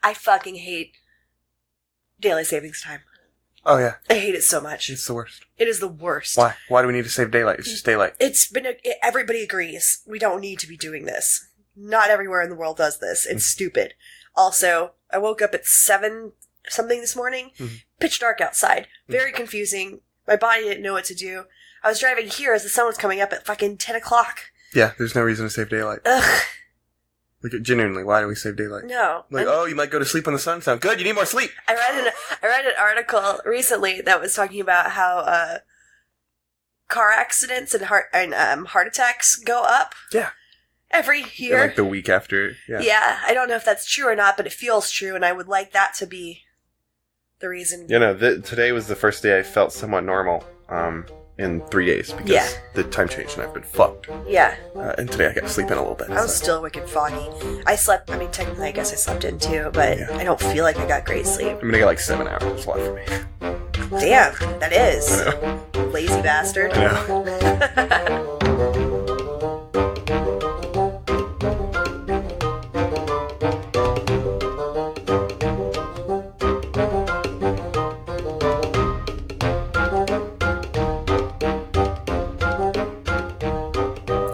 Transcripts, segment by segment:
I fucking hate daylight savings time. Oh, yeah. I hate it so much. It's the worst. It is the worst. Why? Why do we need to save daylight? It's just daylight. Everybody agrees. We don't need to be doing this. Not everywhere in the world does this. It's stupid. Also, I woke up at 7 something this morning. Mm-hmm. Pitch dark outside. Very confusing. My body didn't know what to do. I was driving here as the sun was coming up at fucking 10 o'clock. Yeah, there's no reason to save daylight. Ugh. Like, genuinely, why do we save daylight? No. Like, you might go to sleep when the sun's down. Good, you need more sleep. I read an article recently that was talking about how car accidents and heart attacks go up. Yeah. Every year. Like the week after. Yeah. Yeah, I don't know if that's true or not, but it feels true, and I would like that to be the reason. Today was the first day I felt somewhat normal. In 3 days because the time changed and I've been fucked. Yeah. And today I got to sleep in a little bit. I was still wicked foggy. Technically I guess I slept in too, but I don't feel like I got great sleep. I'm gonna get like 7 hours. That's a lot for me. Damn, that is. I know. Lazy bastard. I know.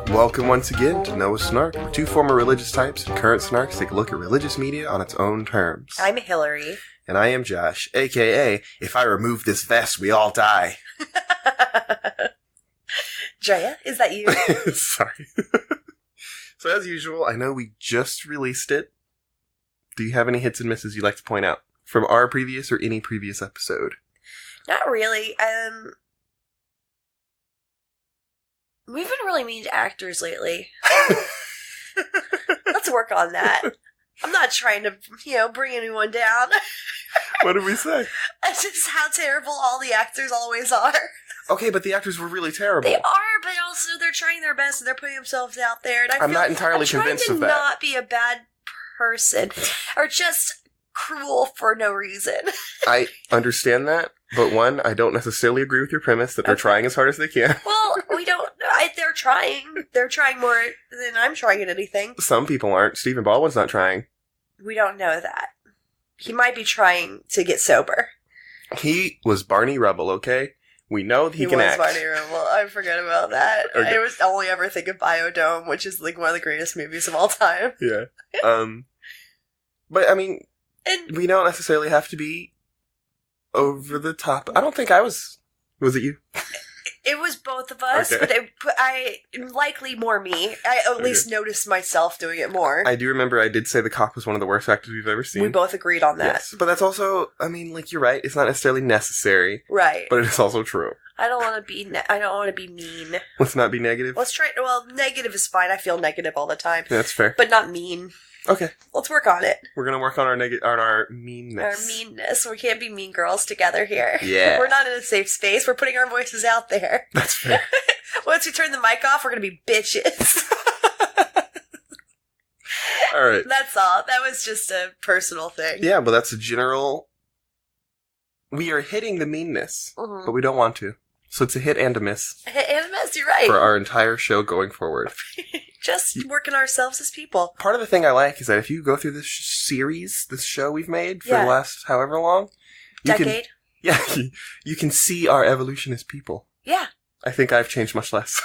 Welcome once again to Noah Snark, where two former religious types and current snarks take a look at religious media on its own terms. I'm Hillary. And I am Josh, a.k.a. if I remove this vest, we all die. Drea, is that you? Sorry. So as usual, I know we just released it. Do you have any hits and misses you'd like to point out from our previous or any previous episode? Not really. We've been really mean to actors lately. Let's work on that. I'm not trying to, bring anyone down. What did we say? It's just how terrible all the actors always are. Okay, but the actors were really terrible. They are, but also they're trying their best and they're putting themselves out there. And I'm not entirely convinced of that. I'm trying to not be a bad person or just cruel for no reason. I understand that, but one, I don't necessarily agree with your premise that they're trying as hard as they can. Well, we don't. They're trying. They're trying more than I'm trying at anything. Some people aren't. Stephen Baldwin's not trying. We don't know that. He might be trying to get sober. He was Barney Rubble, okay? We know that he can act. He was Barney Rubble. I forgot about that. Okay. I was only ever think of Biodome, which is like one of the greatest movies of all time. Yeah. But I mean, we don't necessarily have to be over the top. I don't think I was. Was it you? It was both of us, okay. But I likely more me. I at least noticed myself doing it more. I do remember I did say the cop was one of the worst actors we've ever seen. We both agreed on that. Yes, but that's also, I mean, like, you're right. It's not necessarily necessary. Right. But it is also true. I don't want to be. I don't want to be mean. Let's not be negative. Let's try. Well, negative is fine. I feel negative all the time. Yeah, that's fair. But not mean. Okay. Let's work on it. We're gonna work on our our meanness. Our meanness. We can't be mean girls together here. Yeah. We're not in a safe space. We're putting our voices out there. That's fair. Once we turn the mic off, we're gonna be bitches. All right. That's all. That was just a personal thing. Yeah, but that's a general. We are hitting the meanness, but we don't want to. So it's a hit and a miss. A hit and a miss, you're right. For our entire show going forward. Just working ourselves as people. Part of the thing I like is that if you go through this series, this show we've made for the last however long. Decade? You can see our evolution as people. Yeah. I think I've changed much less.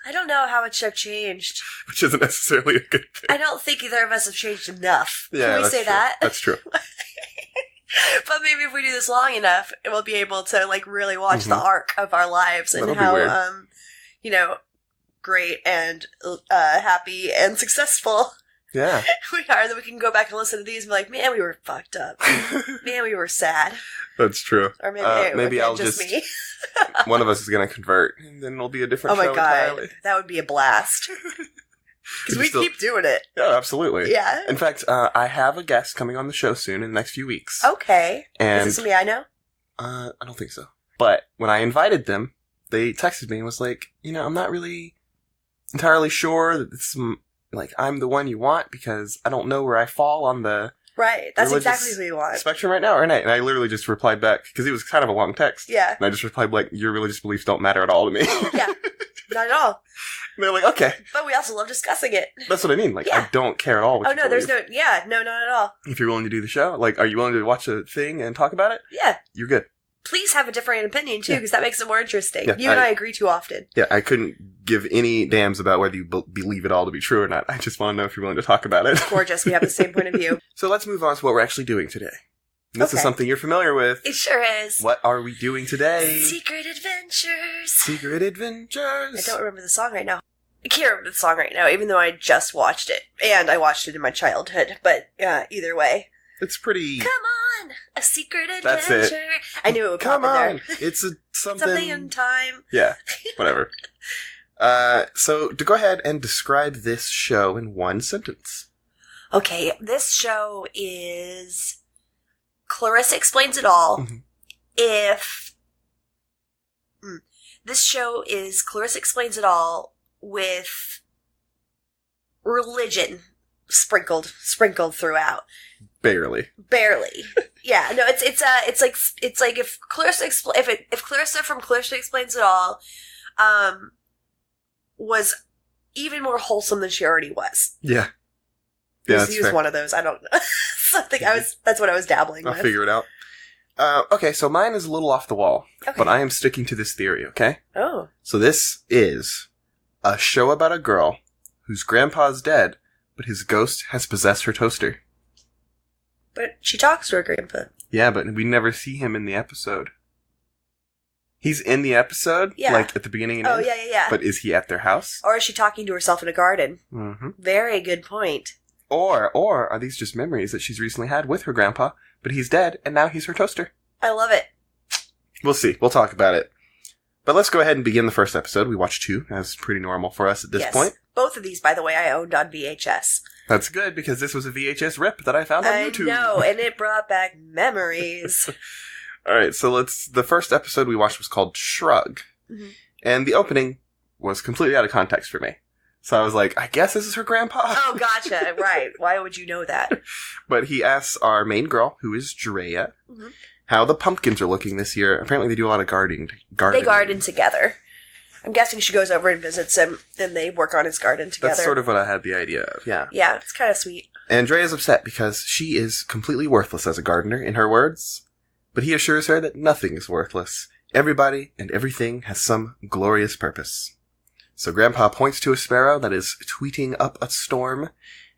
I don't know how much I've changed. Which isn't necessarily a good thing. I don't think either of us have changed enough. Yeah, Can we say true. that? That's true. But maybe if we do this long enough, we'll be able to really watch the arc of our lives and how great and happy and successful we are. That we can go back and listen to these and be like, man, we were fucked up. Man, we were sad. That's true. Or maybe I'll just me. One of us is going to convert, and then it'll be a different show. Oh my god, entirely. that would be a blast. Because we keep doing it. Yeah, absolutely. Yeah. In fact, I have a guest coming on the show soon in the next few weeks. Okay. And, is this somebody I know? I don't think so. But when I invited them, they texted me and was like, I'm not really entirely sure that this is, I'm the one you want because I don't know where I fall on the right. That's exactly who you want. Spectrum right now, or not? And I literally just replied back because it was kind of a long text. Yeah. And I just replied like, your religious beliefs don't matter at all to me. Yeah. not at all. And they're like, okay. But we also love discussing it. That's what I mean. Like, I don't care at all what you no, believe. no, not at all. If you're willing to do the show, like, are you willing to watch a thing and talk about it? Yeah. You're good. Please have a different opinion, too, because that makes it more interesting. Yeah, you and I agree too often. Yeah, I couldn't give any damns about whether you believe it all to be true or not. I just want to know if you're willing to talk about it. Gorgeous. We have the same point of view. So let's move on to what we're actually doing today. This is something you're familiar with. It sure is. What are we doing today? Secret Adventures. Secret Adventures. I don't remember the song right now. I can't remember the song right now, even though I just watched it. And I watched it in my childhood. But either way. It's pretty... Come on! A secret adventure. That's it. I knew it would pop in there. It's something... Something in time. Yeah, whatever. So, to go ahead and describe this show in one sentence. Okay, this show is... Clarissa Explains It All. Mm-hmm. This show is Clarissa Explains It All with religion sprinkled throughout. Barely. Yeah, no, it's like if Clarissa from Clarissa Explains It All, was even more wholesome than she already was. Yeah. Yeah, that's fair. One of those. I don't know. That's what I was dabbling with. I'll figure it out. Okay, so mine is a little off the wall, but I am sticking to this theory, okay? Oh. So this is a show about a girl whose grandpa's dead, but his ghost has possessed her toaster. But she talks to her grandpa. Yeah, but we never see him in the episode. He's in the episode, like at the beginning and end. Yeah. But is he at their house? Or is she talking to herself in a garden? Mm-hmm. Very good point. Or are these just memories that she's recently had with her grandpa, but he's dead, and now he's her toaster? I love it. We'll see. We'll talk about it. But let's go ahead and begin the first episode. We watched 2. That's pretty normal for us at this point. Both of these, by the way, I owned on VHS. That's good, because this was a VHS rip that I found on YouTube. I know, and it brought back memories. Alright, so the first episode we watched was called Shrug. Mm-hmm. And the opening was completely out of context for me. So I was like, I guess this is her grandpa. Oh, gotcha. Right. Why would you know that? But he asks our main girl, who is Drea, how the pumpkins are looking this year. Apparently they do a lot of gardening. They garden together. I'm guessing she goes over and visits him, and they work on his garden together. That's sort of what I had the idea of, yeah. Yeah, it's kind of sweet. And Drea's upset because she is completely worthless as a gardener, in her words. But he assures her that nothing is worthless. Everybody and everything has some glorious purpose. So Grandpa points to a sparrow that is tweeting up a storm,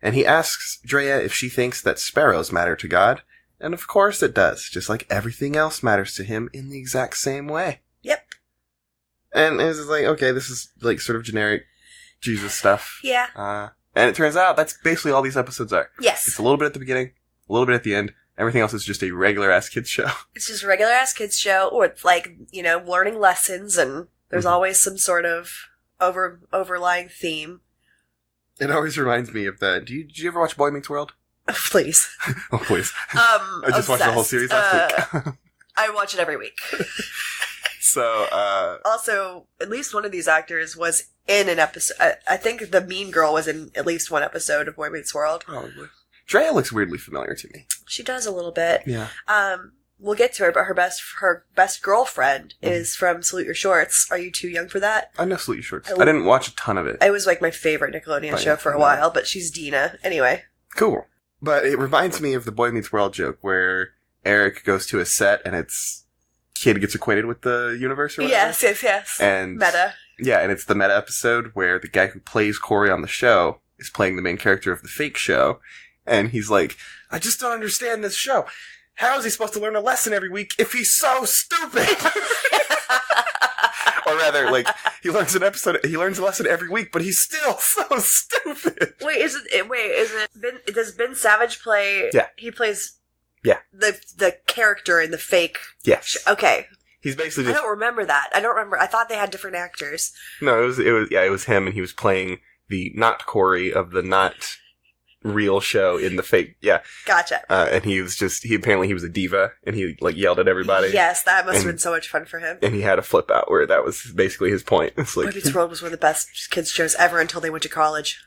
and he asks Drea if she thinks that sparrows matter to God. And of course it does, just like everything else matters to him in the exact same way. Yep. And it's like, okay, this is like sort of generic Jesus stuff. Yeah. And it turns out that's basically all these episodes are. Yes. It's a little bit at the beginning, a little bit at the end. Everything else is just a regular-ass kids show. It's just a regular-ass kids show with, like, learning lessons, and there's always some sort of overlying theme. It always reminds me of that. Did you ever watch Boy Meets World? Please. Oh, please. I just watched the whole series last week. I watch it every week. So, also, at least one of these actors was in an episode. I think the mean girl was in at least one episode of Boy Meets World. Probably. Drea looks weirdly familiar to me. She does a little bit. Yeah. We'll get to her, but her best girlfriend is from Salute Your Shorts. Are you too young for that? I know Salute Your Shorts. I didn't watch a ton of it. It was like my favorite Nickelodeon show for a while, but she's Dina. Anyway. Cool. But it reminds me of the Boy Meets World joke where Eric goes to a set and kid gets acquainted with the universe or whatever. Yes. And meta. Yeah, and it's the meta episode where the guy who plays Corey on the show is playing the main character of the fake show. And he's like, I just don't understand this show. How is he supposed to learn a lesson every week if he's so stupid? Or rather, like, he learns a lesson every week, but he's still so stupid. Does Ben Savage play? Yeah. He plays. Yeah. The character in the fake. Yes. Okay. He's basically just. I don't remember that. I thought they had different actors. No, it was him, and he was playing the not Corey of the not real show in the fake. Yeah. Gotcha. And he apparently he was a diva, and he like yelled at everybody. Yes, that must have been so much fun for him. And he had a flip out where that was basically his point. It's like, Boy Meets World was one of the best kids shows ever until they went to college.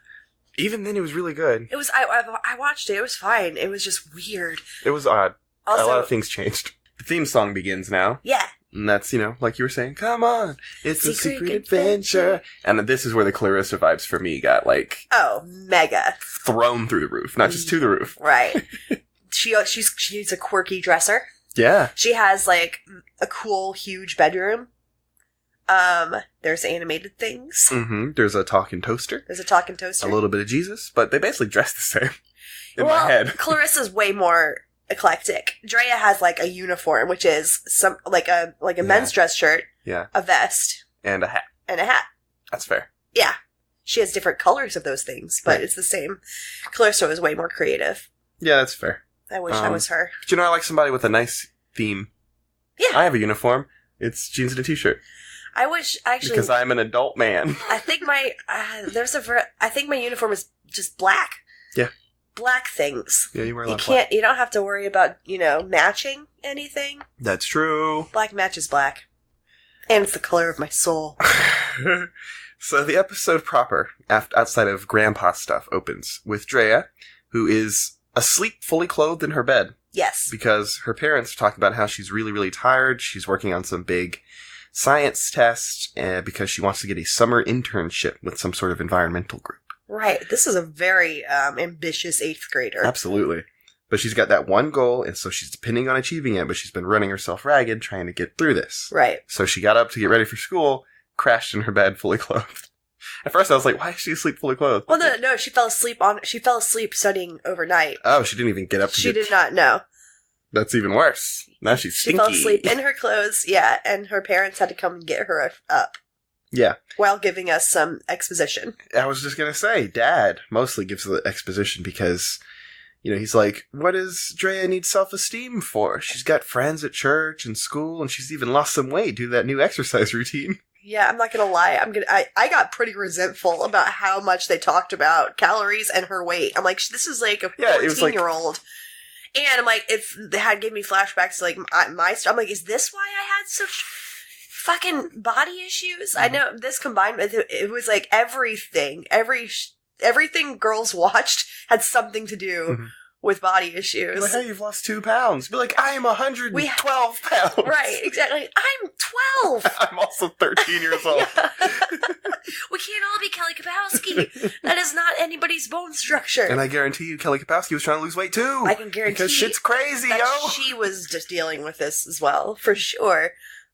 Even then, it was really good. It was. I watched it. It was fine. It was just weird. It was odd. Also, a lot of things changed. The theme song begins now. Yeah. And that's, like you were saying, come on, it's a secret adventure. And this is where the Clarissa vibes for me got, mega. Thrown through the roof. Not just to the roof. Right. She's a quirky dresser. Yeah. She has, a cool, huge bedroom. There's animated things. Mm-hmm. There's a talking toaster. A little bit of Jesus, but they basically dress the same in my head. Clarissa's way more eclectic. Drea has a uniform, which is a men's dress shirt, a vest, and a hat. That's fair. Yeah. She has different colors of those things, but it's the same. Clarissa was way more creative. Yeah, that's fair. I wish I was her. But I like somebody with a nice theme. Yeah. I have a uniform. It's jeans and a t-shirt. I wish, actually... Because I'm an adult man. I think my... I think my uniform is just black. Yeah. Black things. Yeah, you wear a lot of black. You don't have to worry about, matching anything. That's true. Black matches black. And it's the color of my soul. So the episode proper, outside of Grandpa stuff, opens with Drea, who is asleep fully clothed in her bed. Yes. Because her parents are talking about how she's really, really tired. She's working on some big science test because she wants to get a summer internship with some sort of environmental group. Right. This is a very ambitious 8th grader. Absolutely. But she's got that one goal, and so she's depending on achieving it, but she's been running herself ragged trying to get through this. Right. So she got up to get ready for school, crashed in her bed fully clothed. At first I was like, why is she asleep fully clothed? Well, no, she fell asleep studying overnight. Oh, she didn't even get up to She did not know. That's even worse. Now she's stinky. She fell asleep in her clothes, yeah, and her parents had to come and get her up. Yeah. While giving us some exposition. I was just going to say, Dad mostly gives the exposition because, he's like, what does Drea need self-esteem for? She's got friends at church and school, and she's even lost some weight due to that new exercise routine. Yeah, I'm not going to lie. I got pretty resentful about how much they talked about calories and her weight. I'm like, this is like a 14-year-old. And I'm like, it gave me flashbacks to my stuff. I'm like, is this why I had such fucking body issues? Mm-hmm. I know this combined with it was like everything girls watched had something to do with body issues. You're like, hey, you've lost 2 pounds. Be like, I am 112 pounds. Right, exactly. I'm 12. I'm also 13 years old. We can't all be Kelly Kapowski. That is not anybody's bone structure. And I guarantee you, Kelly Kapowski was trying to lose weight too. I can guarantee because shit's crazy, that she was just dealing with this as well, for sure.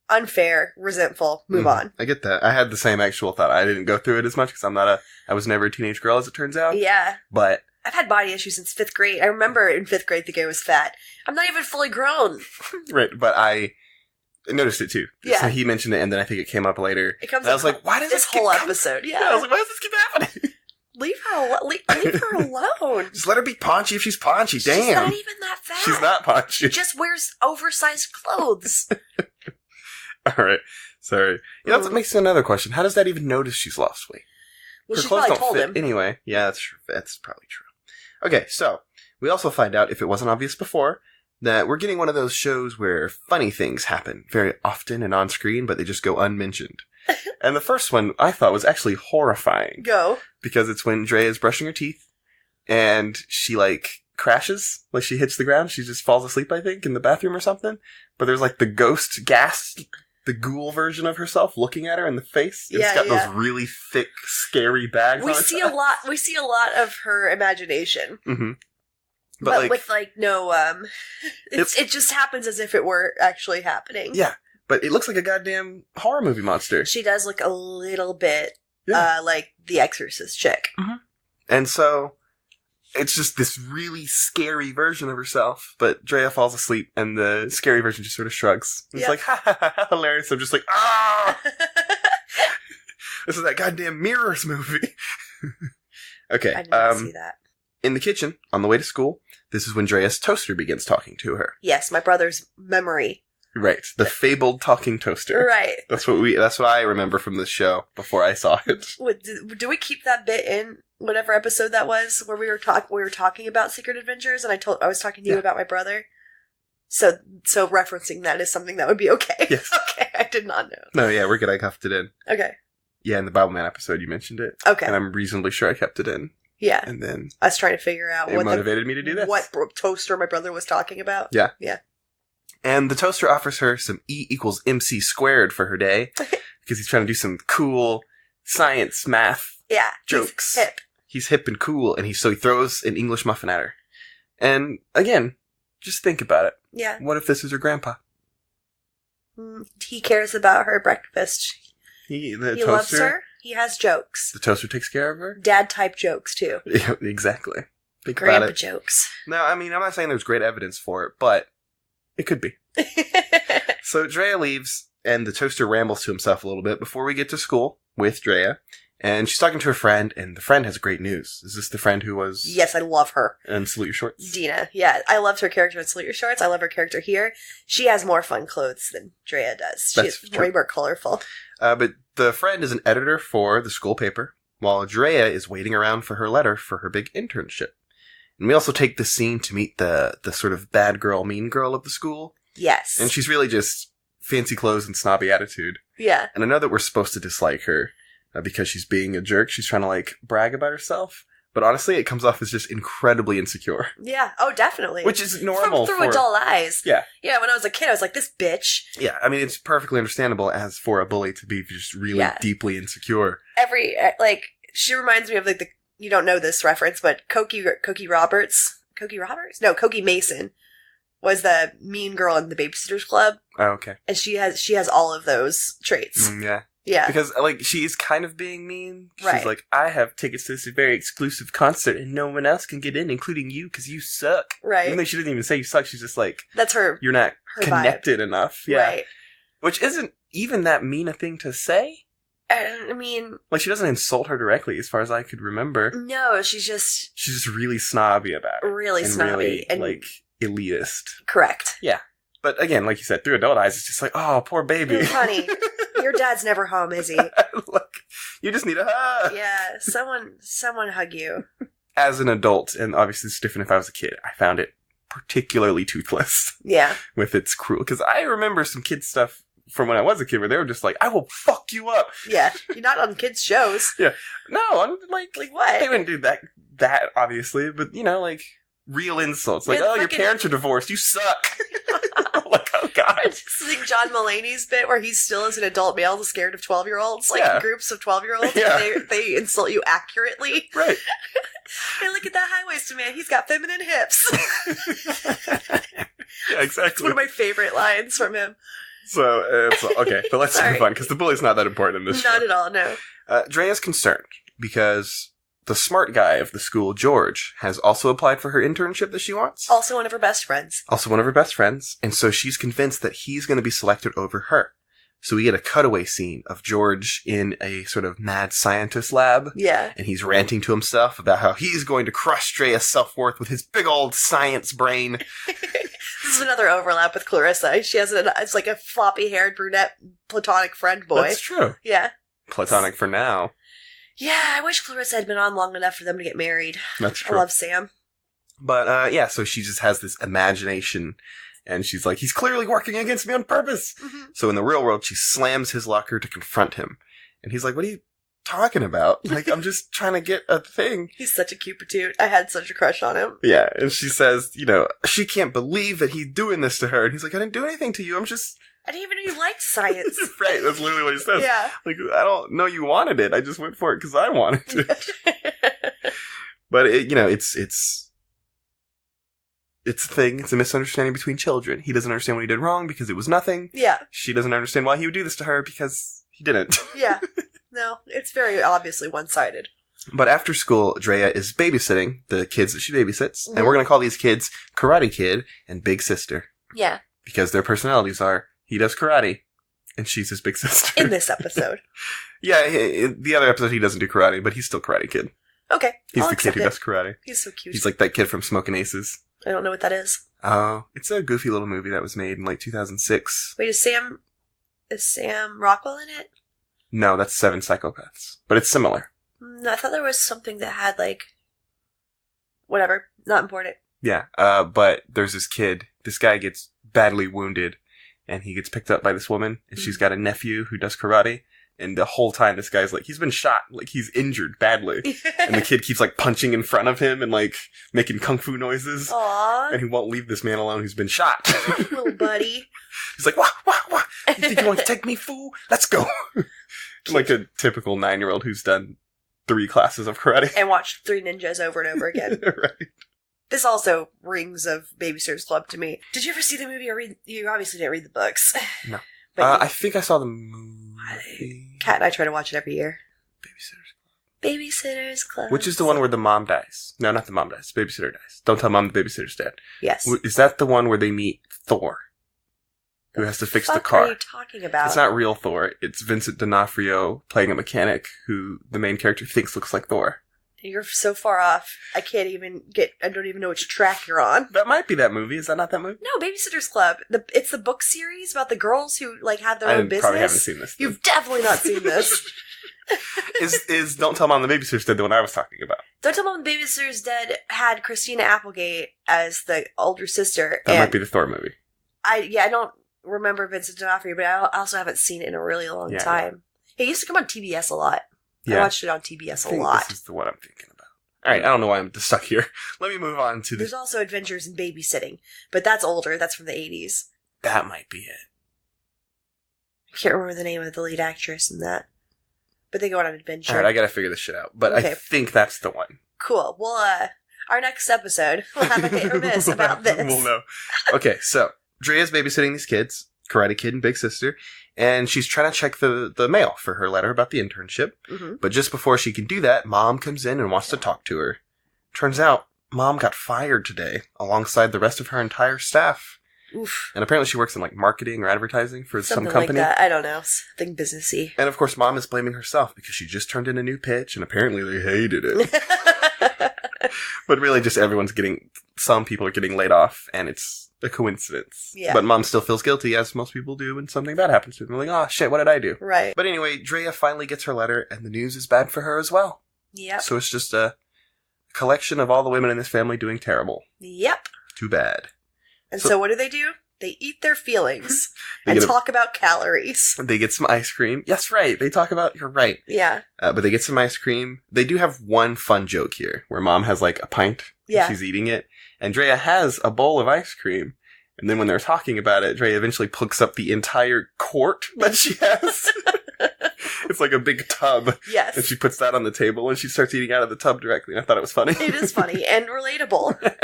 Unfair, resentful. Move on. I get that. I had the same actual thought. I didn't go through it as much because I was never a teenage girl, as it turns out. Yeah. But I've had body issues since 5th grade. I remember in 5th grade thinking I was fat. I'm not even fully grown. Right, but I noticed it too. Yeah. So he mentioned it, and then I think it came up later. It comes and I was like, why does this whole episode? Yeah. I was like, why does this keep happening? Leave her alone. Just let her be paunchy if she's paunchy. Damn. She's not even that fat. She's not paunchy. She just wears oversized clothes. All right. Sorry. That makes another question. How does that even notice she's lost weight? Well, her she clothes probably don't told fit him. anyway. Yeah, that's true. That's probably true. Okay, so we also find out, if it wasn't obvious before, that we're getting one of those shows where funny things happen very often and on screen, but they just go unmentioned. And the first one I thought was actually horrifying. Go. Because it's when Drea is brushing her teeth and she crashes, she hits the ground. She just falls asleep, I think, in the bathroom or something. But there's the ghost ghast, the ghoul version of herself looking at her in the face. It's got those really thick, scary bags on it. We see a lot of her imagination. Mm-hmm. But with no it just happens as if it were actually happening. Yeah. But it looks like a goddamn horror movie monster. She does look a little bit like the Exorcist chick. Mm-hmm. And so it's just this really scary version of herself, but Drea falls asleep and the scary version just sort of shrugs. It's like, ha ha ha, hilarious. I'm just like, ah! This is that goddamn Mirrors movie. Okay. I did not see that. In the kitchen, on the way to school, this is when Drea's toaster begins talking to her. Yes, my brother's memory. Right. The fabled talking toaster. Right. That's what I remember from this show before I saw it. Do we keep that bit in whatever episode that was where we were talking about Secret Adventures and I was talking to you about my brother? So referencing that is something that would be okay. Yes. Okay, I did not know. No, yeah, we're good. I cuffed it in. Okay. Yeah, in the Bible Man episode you mentioned it. Okay. And I'm reasonably sure I kept it in. Yeah. And then I was trying to figure out it motivated me to do this. What toaster my brother was talking about. Yeah. Yeah. And the toaster offers her some E equals MC squared for her day because he's trying to do some cool science, math jokes. He's hip and cool, and he throws an English muffin at her. And again, just think about it. Yeah. What if this is her grandpa? He cares about her breakfast. He loves her. He has jokes. The toaster takes care of her? Dad type jokes, too. Yeah, exactly. Think Grandpa about it. jokes. No, I mean, I'm not saying there's great evidence for it, but it could be. So Drea leaves, and the toaster rambles to himself a little bit before we get to school with Drea. And she's talking to her friend, and the friend has great news. Is this the friend who was... Yes, I love her. And Salute Your Shorts? Dina. Yeah, I loved her character in Salute Your Shorts. I love her character here. She has more fun clothes than Drea does. She's way more colorful. But the friend is an editor for the school paper, while Drea is waiting around for her letter for her big internship. And we also take this scene to meet the sort of bad girl, mean girl of the school. Yes. And she's really just fancy clothes and snobby attitude. Yeah. And I know that we're supposed to dislike her because she's being a jerk. She's trying to, like, brag about herself. But honestly, it comes off as just incredibly insecure. Yeah. Oh, definitely. Which is normal through adult eyes. Yeah. Yeah, when I was a kid, I was like, this bitch. Yeah, I mean, it's perfectly understandable as for a bully to be just really deeply insecure. She reminds me of, like, you don't know this reference, but Cokie Roberts? Cokie Roberts? No, Cokie Mason was the mean girl in the Babysitters Club. Oh, okay. And she has all of those traits. Yeah. Yeah. Because, like, she's kind of being mean. Right. She's like, I have tickets to this very exclusive concert and no one else can get in, including you, because you suck. Right. Even though she didn't even say you suck, she's just like... That's her... You're not connected vibe. Enough. Yeah. Right. Which isn't even that mean a thing to say. I mean... Like, she doesn't insult her directly, as far as I could remember. No, she's just... She's just really snobby about it. Really snobby. Really, and like, elitist. Correct. Yeah. But again, like you said, through adult eyes, it's just like, oh, poor baby. Honey, your dad's never home, is he? Look, you just need a hug. Yeah, someone hug you. As an adult, and obviously it's different if I was a kid, I found it particularly toothless. Yeah. With its cruel, because I remember some kid stuff from when I was a kid where they were just like, I will fuck you up. Yeah, you're not on kids' shows. Yeah. No, I'm like what? They wouldn't do that obviously, but you know, like, real insults. Like, your parents are divorced, you suck. Like, oh god. I just think John Mulaney's bit where he still is an adult male scared of 12-year-olds, like groups of 12-year-olds, and they insult you accurately. Right. Hey, look at that high-waisted man, he's got feminine hips. Yeah, exactly. It's one of my favorite lines from him. So, okay, but let's move on, because the bully's not that important in this show. Not at all, no. Drea's concerned, because the smart guy of the school, George, has also applied for her internship that she wants. Also one of her best friends. And so she's convinced that he's going to be selected over her. So we get a cutaway scene of George in a sort of mad scientist lab. Yeah. And he's ranting to himself about how he's going to crush Drea's self-worth with his big old science brain. This is another overlap with Clarissa. She has it's like a floppy-haired brunette platonic friend boy. That's true. Yeah. Platonic for now. Yeah, I wish Clarissa had been on long enough for them to get married. That's true. I love Sam. But, so she just has this imagination, and she's like, he's clearly working against me on purpose! Mm-hmm. So in the real world, she slams his locker to confront him. And he's like, what are you talking about? Like, I'm just trying to get a thing. He's such a cute patoot. I had such a crush on him. Yeah, and she says, she can't believe that he's doing this to her. And he's like, I didn't do anything to you, I didn't even know you liked science. Right, that's literally what he says. Yeah. Like, I don't know you wanted it. I just went for it because I wanted it. But, it's a thing. It's a misunderstanding between children. He doesn't understand what he did wrong because it was nothing. Yeah. She doesn't understand why he would do this to her because he didn't. Yeah. No, it's very obviously one-sided. But after school, Drea is babysitting the kids that she babysits. Mm-hmm. And we're going to call these kids Karate Kid and Big Sister. Yeah. Because their personalities are, he does karate, and she's his big sister. In this episode. Yeah, in the other episode he doesn't do karate, but he's still Karate Kid. Okay. He's the kid who does karate. He's so cute. He's like that kid from Smokin' Aces. I don't know what that is. Oh, it's a goofy little movie that was made in like 2006. Wait, is Sam Rockwell in it? No, that's Seven Psychopaths. But it's similar. No, I thought there was something that had like... Whatever. Not important. Yeah, but there's this kid. This guy gets badly wounded, and he gets picked up by this woman, and she's got a nephew who does karate, And the whole time, this guy's like, he's been shot, like, he's injured badly. And the kid keeps, like, punching in front of him and, like, making kung fu noises. Aww. And he won't leave this man alone who's been shot. Little buddy. He's like, wah, wah, wah. You think you want to take me, fool? Let's go. Like a typical 9-year-old who's done 3 classes of karate. And watched 3 Ninjas over and over again. Right. This also rings of Babysitter's Club to me. Did you ever see the movie or read? You obviously didn't read the books. No. I think I saw the movie. Kat and I try to watch it every year. Babysitter's Babysitter's Club. Which is the one where the mom dies? No, not the mom dies. The babysitter dies. Don't tell mom the babysitter's dead. Yes. Is that the one where they meet Thor? Who has to fix the car? What are you talking about? It's not real Thor. It's Vincent D'Onofrio playing a mechanic who the main character thinks looks like Thor. You're so far off. I don't even know which track you're on. That might be that movie. Is that not that movie? No, Babysitter's Club. It's the book series about the girls who like have their own business. Probably haven't seen this. Then. You've definitely not seen this. Is Don't Tell Mom the Babysitter's Dead the one I was talking about? Don't Tell Mom the Babysitter's Dead had Christina Applegate as the older sister. That might be the Thor movie. I don't remember Vincent D'Onofrio, but I also haven't seen it in a really long time. It used to come on TBS a lot. Yeah. I watched it on TBS a lot. This is the one I'm thinking about. All right, I don't know why I'm stuck here. Let me move on to There's also Adventures in Babysitting, but that's older. That's from the 80s. That might be it. I can't remember the name of the lead actress in that. But they go on an adventure. All right, I gotta figure this shit out. But okay. I think that's the one. Cool. Well, our next episode, we'll have a hit or miss about this. We'll know. Okay, so Drea's babysitting these kids, Karate Kid and Big Sister, and she's trying to check the mail for her letter about the internship. Mm-hmm. But just before she can do that, Mom comes in and wants to talk to her. Turns out, Mom got fired today, alongside the rest of her entire staff. Oof. And apparently she works in like marketing or advertising for some company. Something like that. I don't know. Something businessy. And of course, Mom is blaming herself because she just turned in a new pitch and apparently they hated it. But really just some people are getting laid off and it's a coincidence. Yeah. But Mom still feels guilty, as most people do when something bad happens to them. They're like, oh shit, what did I do? Right. But anyway, Drea finally gets her letter and the news is bad for her as well. Yep. So it's just a collection of all the women in this family doing terrible. Yep. Too bad. And so what do? They eat their feelings and talk about calories. They get some ice cream. Yes, right. You're right. Yeah. But they get some ice cream. They do have one fun joke here where Mom has like a pint. Yeah. She's eating it. And Drea has a bowl of ice cream. And then when they're talking about it, Drea eventually picks up the entire quart that she has. It's like a big tub. Yes. And she puts that on the table and she starts eating out of the tub directly. I thought it was funny. It is funny and relatable.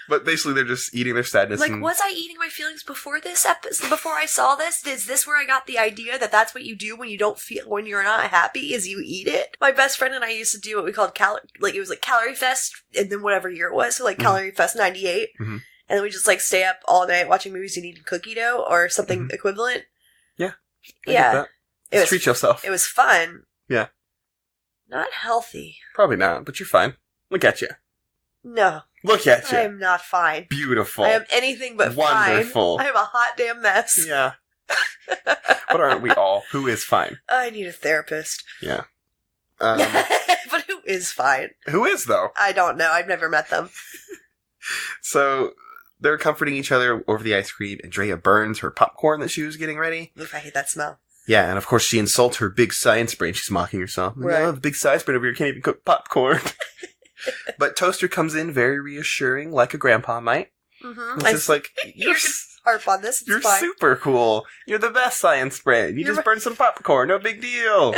But basically, they're just eating their sadness. Like, was I eating my feelings before this episode? Before I saw this? Is this where I got the idea that that's what you do when you're not happy? Is you eat it? My best friend and I used to do what we called it was like Calorie Fest, and then whatever year it was, so like Calorie Fest '98, and then we just like stay up all night watching movies and eating cookie dough or something equivalent. Yeah, yeah. Treat yourself. It was fun. Yeah, not healthy. Probably not, but you're fine. Look at you. No. Look at you. I am not fine. Beautiful. I am anything but wonderful. Fine. I am a hot damn mess. Yeah. But aren't we all? Who is fine? I need a therapist. Yeah. But who is fine? Who is, though? I don't know. I've never met them. So, they're comforting each other over the ice cream, and Drea burns her popcorn that she was getting ready. Oof, I hate that smell. Yeah, and of course she insults her big science brain. She's mocking herself. Right. Oh, the big science brain over here can't even cook popcorn. But Toaster comes in very reassuring, like a grandpa might. Mm-hmm. It's just like, you're gonna harp on this. You're fine. Super cool. You're the best science brain. You just burned some popcorn. No big deal.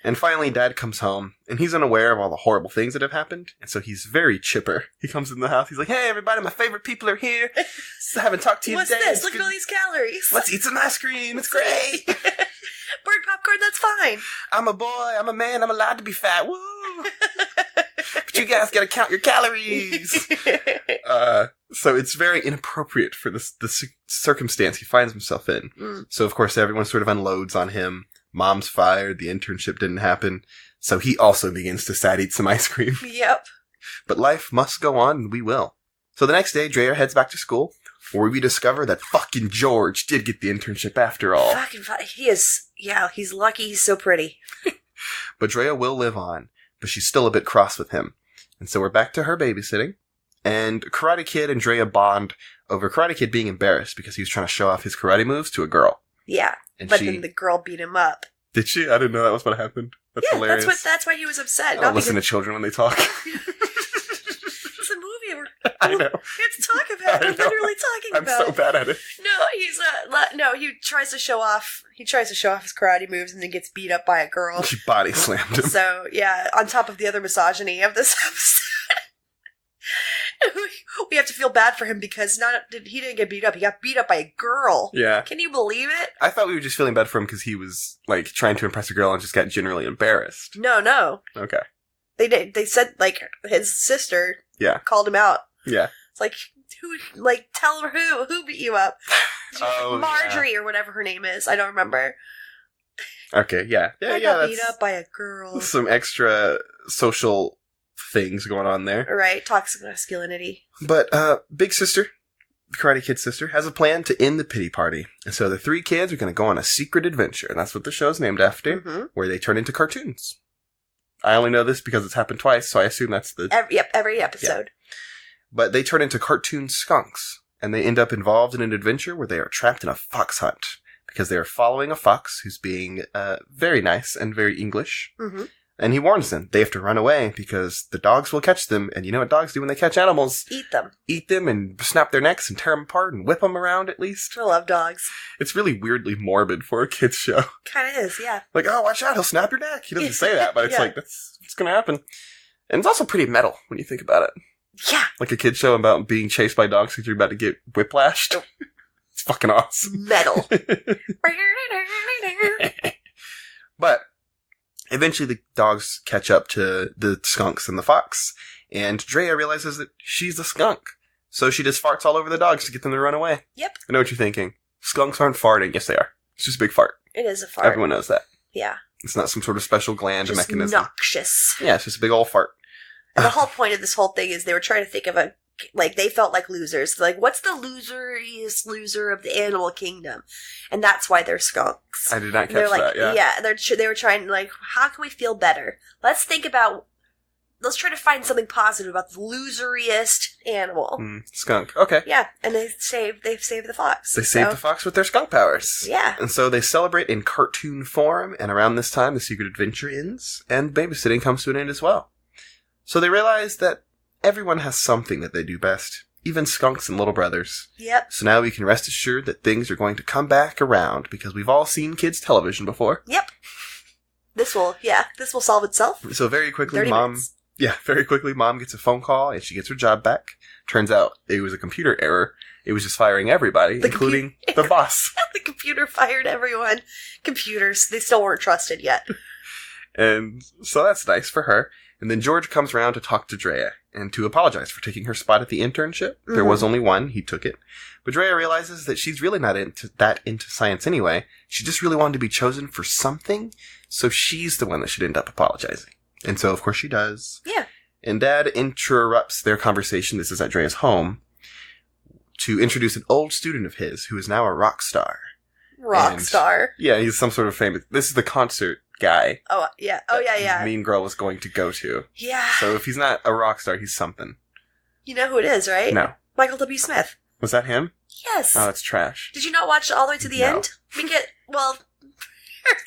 And finally, Dad comes home, and he's unaware of all the horrible things that have happened, and so he's very chipper. He comes in the house, he's like, hey, everybody, my favorite people are here. I haven't talked to you today. What's this? Look at all these calories. Let's eat some ice cream. It's great. Burnt popcorn, that's fine. I'm a boy. I'm a man. I'm allowed to be fat. Woo! But you guys gotta count your calories. So it's very inappropriate for the circumstance he finds himself in. So, of course, everyone sort of unloads on him. Mom's fired. The internship didn't happen. So he also begins to sad eat some ice cream. Yep. But life must go on, and we will. So the next day, Drea heads back to school, where we discover that fucking George did get the internship after all. He's lucky he's so pretty. But Drea will live on, but she's still a bit cross with him. And so we're back to her babysitting, and Karate Kid and Drea bond over Karate Kid being embarrassed because he was trying to show off his karate moves to a girl. Yeah, And but then the girl beat him up. Did she? I didn't know that was what happened. That's hilarious. That's why he was upset. I don't listen to children when they talk. It's a movie. I know. We have to talk about it. We're literally talking about it. I'm so bad at it. No, he tries to show off. He tries to show off his karate moves and then gets beat up by a girl. She body slammed him. So, yeah, on top of the other misogyny of this episode, we have to feel bad for him because he didn't get beat up. He got beat up by a girl. Yeah. Can you believe it? I thought we were just feeling bad for him because he was, like, trying to impress a girl and just got generally embarrassed. No. Okay. They said, like, his sister called him out. Yeah. It's like, tell her who beat you up. Marjorie or whatever her name is. I don't remember. Okay, yeah. I got beat up by a girl. Some extra social things going on there. Right, toxic masculinity. But, Big Sister, the Karate Kid sister, has a plan to end the pity party. And so the three kids are going to go on a secret adventure. And that's what the show's named after, where they turn into cartoons. I only know this because it's happened twice, so I assume that's the... Every episode. Yeah. But they turn into cartoon skunks, and they end up involved in an adventure where they are trapped in a fox hunt, because they are following a fox who's being very nice and very English. Mm-hmm. And he warns them they have to run away because the dogs will catch them, and you know what dogs do when they catch animals? Eat them. Eat them and snap their necks and tear them apart and whip them around at least. I love dogs. It's really weirdly morbid for a kid's show. Kind of is, yeah. Like, oh, watch out, he'll snap your neck. He doesn't say that, but it's like, that's what's going to happen. And it's also pretty metal when you think about it. Yeah. Like a kid's show about being chased by dogs because you're about to get whiplashed. Oh. It's fucking awesome. Metal. But eventually the dogs catch up to the skunks and the fox, and Drea realizes that she's a skunk. So she just farts all over the dogs to get them to run away. Yep. I know what you're thinking. Skunks aren't farting. Yes, they are. It's just a big fart. It is a fart. Everyone knows that. Yeah. It's not some sort of special gland or mechanism. Noxious. Yeah, it's just a big old fart. And the whole point of this whole thing is they were trying to think of they felt like losers. Like, what's the loseriest loser of the animal kingdom? And that's why they're skunks. I did not catch that, yeah. Yeah, they were trying, like, how can we feel better? Let's try to find something positive about the loseriest animal. Skunk, okay. Yeah, and they've saved the fox. They saved the fox with their skunk powers. Yeah. And so they celebrate in cartoon form, and around this time, the secret adventure ends, and babysitting comes to an end as well. So they realize that everyone has something that they do best, even skunks and little brothers. Yep. So now we can rest assured that things are going to come back around, because we've all seen kids' television before. Yep. This will solve itself. So very quickly, 30 minutes. Mom gets a phone call, and she gets her job back. Turns out it was a computer error. It was just firing everybody, including the boss. The computer fired everyone. Computers, they still weren't trusted yet. And so that's nice for her. And then George comes around to talk to Drea and to apologize for taking her spot at the internship. Mm-hmm. There was only one. He took it. But Drea realizes that she's really not into science anyway. She just really wanted to be chosen for something. So she's the one that should end up apologizing. And so, of course, she does. Yeah. And Dad interrupts their conversation. This is at Drea's home. To introduce an old student of his who is now a rock star. Star? Yeah, he's some sort of famous... This is the concert guy. Oh, yeah. Oh, yeah. Mean Girl was going to go to. Yeah. So if he's not a rock star, he's something. You know who it is, right? No. Michael W. Smith. Was that him? Yes. Oh, that's trash. Did you not watch all the way to the end?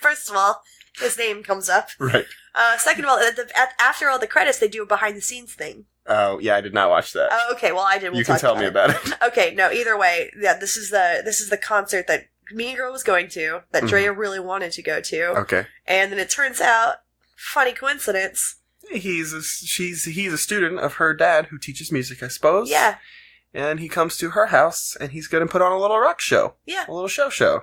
First of all, his name comes up. Right. Second of all, after all the credits, they do a behind-the-scenes thing. Oh, yeah, I did not watch that. Oh, okay, well, I did. You can tell me about it. Okay, no, either way, yeah, this is the concert that Mean Girl was going to, that Drea really wanted to go to. Okay. And then it turns out, funny coincidence. He's a student of her dad who teaches music, I suppose. Yeah. And he comes to her house, and he's going to put on a little rock show. Yeah. A little show.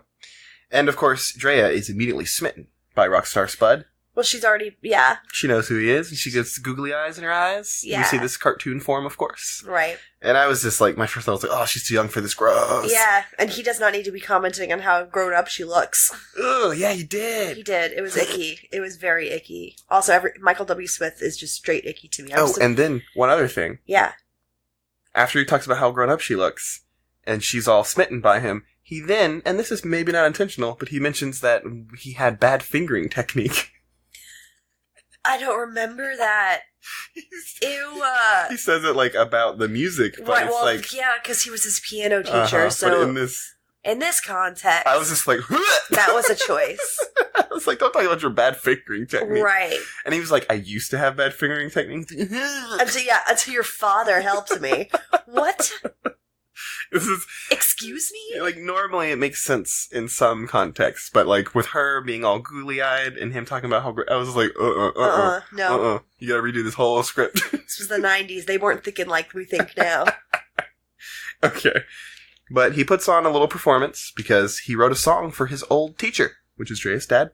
And, of course, Drea is immediately smitten by Rockstar Spud. Well, she's already, yeah. She knows who he is, and she gets googly eyes in her eyes. Yeah. You see this cartoon form, of course. Right. And I was just like, my first thought was like, oh, she's too young for this, gross. Yeah, and he does not need to be commenting on how grown up she looks. Ugh, yeah, he did. He did. It was icky. It was very icky. Also, Michael W. Smith is just straight icky to me. And then one other thing. Yeah. After he talks about how grown up she looks, and she's all smitten by him, he then, and this is maybe not intentional, but he mentions that he had bad fingering technique. I don't remember that. Ew. He says it, like, about the music, but right, it's well, like... yeah, because he was his piano teacher, so... But in this In this context, I was just like, that was a choice. I was like, don't talk about your bad fingering technique. Right. And he was like, I used to have bad fingering techniques. until your father helped me. What? This is... Excuse me? Like, normally it makes sense in some contexts, but, like, with her being all googly-eyed and him talking about how great... I was like, no. You gotta redo this whole script. This was the 90s. They weren't thinking like we think now. Okay. But he puts on a little performance because he wrote a song for his old teacher, which is Drea's dad.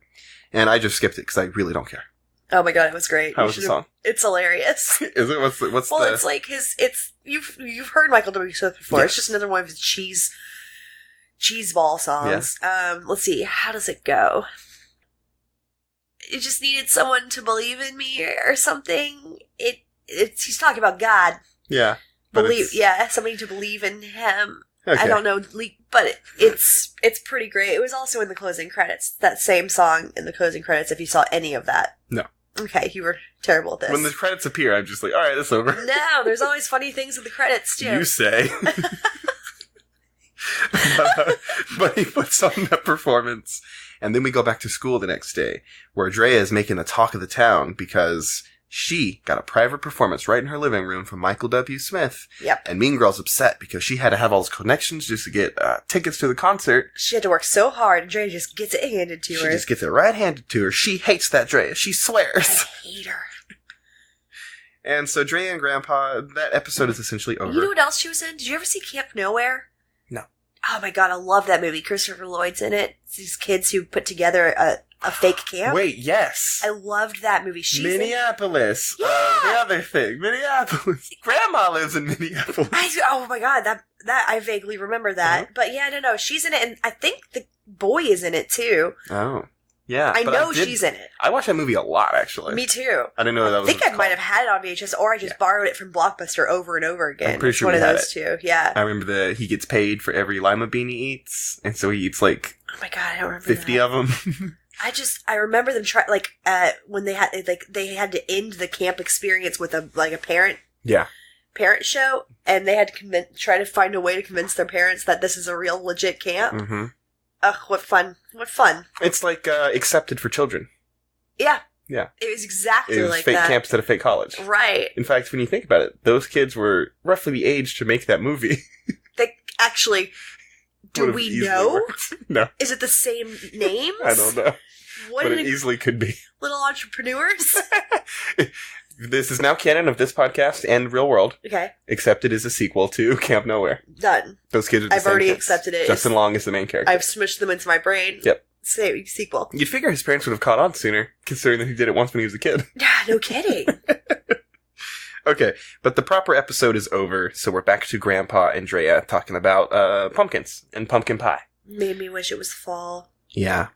And I just skipped it because I really don't care. Oh my god, it was great. How was the song? It's hilarious. Is it? What's well, it's like you've heard Michael W. Smith before. Yes. It's just another one of his cheese ball songs. Yeah. Let's see, how does it go? It just needed someone to believe in me or something. He's talking about God. Yeah. Somebody to believe in him. Okay. I don't know, but it's pretty great. It was also in the closing credits. That same song in the closing credits, if you saw any of that. No. Okay, you were terrible at this. When the credits appear, I'm just like, alright, that's over. No, there's always funny things in the credits, too. You say. but he puts on that performance, and then we go back to school the next day, where Drea is making the talk of the town because she got a private performance right in her living room from Michael W. Smith. Yep. And Mean Girl's upset because she had to have all those connections just to get tickets to the concert. She had to work so hard, and Drea just gets it handed to her. She just gets it right handed to her. She hates that Drea. She swears. I hate her. And so Drea and Grandpa, that episode is essentially over. You know what else she was in? Did you ever see Camp Nowhere? No. Oh my god, I love that movie. Christopher Lloyd's in it. It's these kids who put together a fake camp. Wait, yes. I loved that movie. Minneapolis. Yeah. The other thing. Minneapolis. Grandma lives in Minneapolis. Oh my god, that I vaguely remember that. Mm-hmm. But yeah, no, she's in it, and I think the boy is in it too. Oh. Yeah. I know she's in it. I watched that movie a lot, actually. Me too. I didn't know that was I think I might have had it on VHS, or I just borrowed it from Blockbuster over and over again. I'm pretty sure one we of had those two. Yeah. I remember he gets paid for every lima bean he eats, and so he eats like oh my god, I don't remember 50 that. of them. I remember them when they had to end the camp experience with a parent. Yeah. Parent show, and they had to try to find a way to convince their parents that this is a real legit camp. Mm-hmm. Ugh, what fun. What fun. It's like Accepted for Children. Yeah. Yeah. It was exactly like that. It was fake camps at a fake college. Right. In fact, when you think about it, those kids were roughly the age to make that movie. They actually... Do we know? No. Is it the same names? I don't know. What but it easily could be. Little entrepreneurs? This is now canon of this podcast and real world. Okay. Accepted is a sequel to Camp Nowhere. Done. Those kids are the I've same already kids. accepted it. Justin Long is the main character. I've smushed them into my brain. Yep. Say sequel. You'd figure his parents would have caught on sooner, considering that he did it once when he was a kid. Yeah, no kidding. Okay, but the proper episode is over, so we're back to Grandpa and Drea talking about pumpkins and pumpkin pie. Made me wish it was fall. Yeah.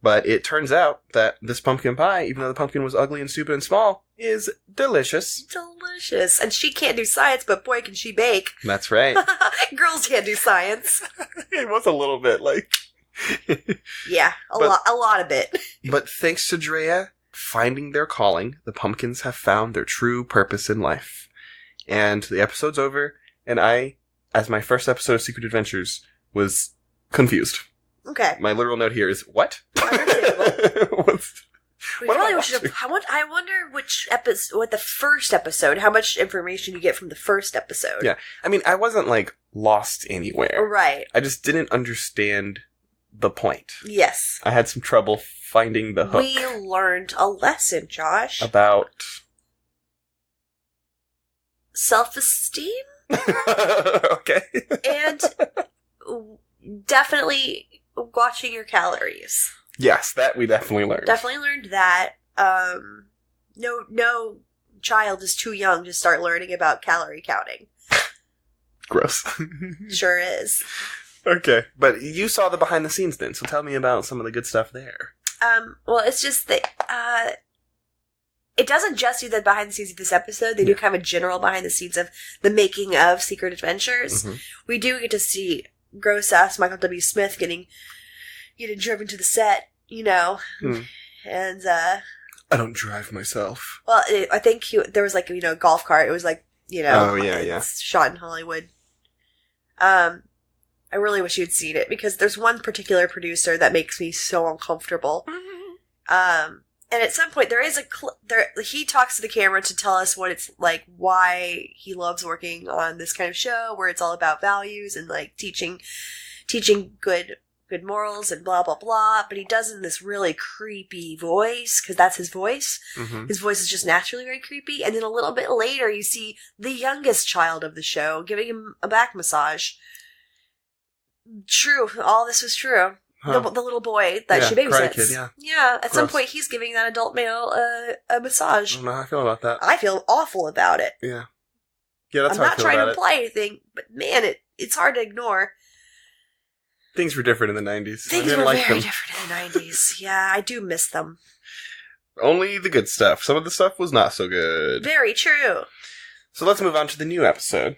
But it turns out that this pumpkin pie, even though the pumpkin was ugly and stupid and small, is delicious. Delicious. And she can't do science, but boy, can she bake. That's right. Girls can't do science. It was a little bit like... Yeah, a lot of it. But thanks to Drea finding their calling, the pumpkins have found their true purpose in life. And the episode's over, and I, as my first episode of Secret Adventures, was confused. Okay. My literal note here is, what? I wonder which episode, what the first episode, how much information you get from the first episode. Yeah. I mean, I wasn't, lost anywhere. Right. I just didn't understand the point. Yes. I had some trouble finding the hook. We learned a lesson, Josh. About... self-esteem? Okay. And definitely watching your calories. Yes, that we definitely learned. Definitely learned that. No child is too young to start learning about calorie counting. Gross. Sure is. Okay, but you saw the behind the scenes then, so tell me about some of the good stuff there. Well, it's just that, it doesn't just do the behind the scenes of this episode. They do kind of a general behind the scenes of the making of Secret Adventures. Mm-hmm. We do get to see gross ass Michael W. Smith getting driven to the set, and, I don't drive myself. Well, I think there was a golf cart. It was oh, yeah. It's shot in Hollywood. I really wish you'd seen it, because there's one particular producer that makes me so uncomfortable. And at some point, there is he talks to the camera to tell us what it's like, why he loves working on this kind of show, where it's all about values and, like, teaching good morals and blah, blah, blah. But he does it in this really creepy voice, because that's his voice. Mm-hmm. His voice is just naturally very creepy. And then a little bit later, you see the youngest child of the show giving him a back massage. True. All this was true. Huh. The little boy that she babysits. Kid, yeah. At some point, he's giving that adult male a massage. I don't know how I feel about that. I feel awful about it. Yeah. Yeah, that's I'm how not trying to imply anything, but man, it's hard to ignore. Things were different in the 90s. Things were very different in the 90s. Yeah, I do miss them. Only the good stuff. Some of the stuff was not so good. Very true. So let's move on to the new episode.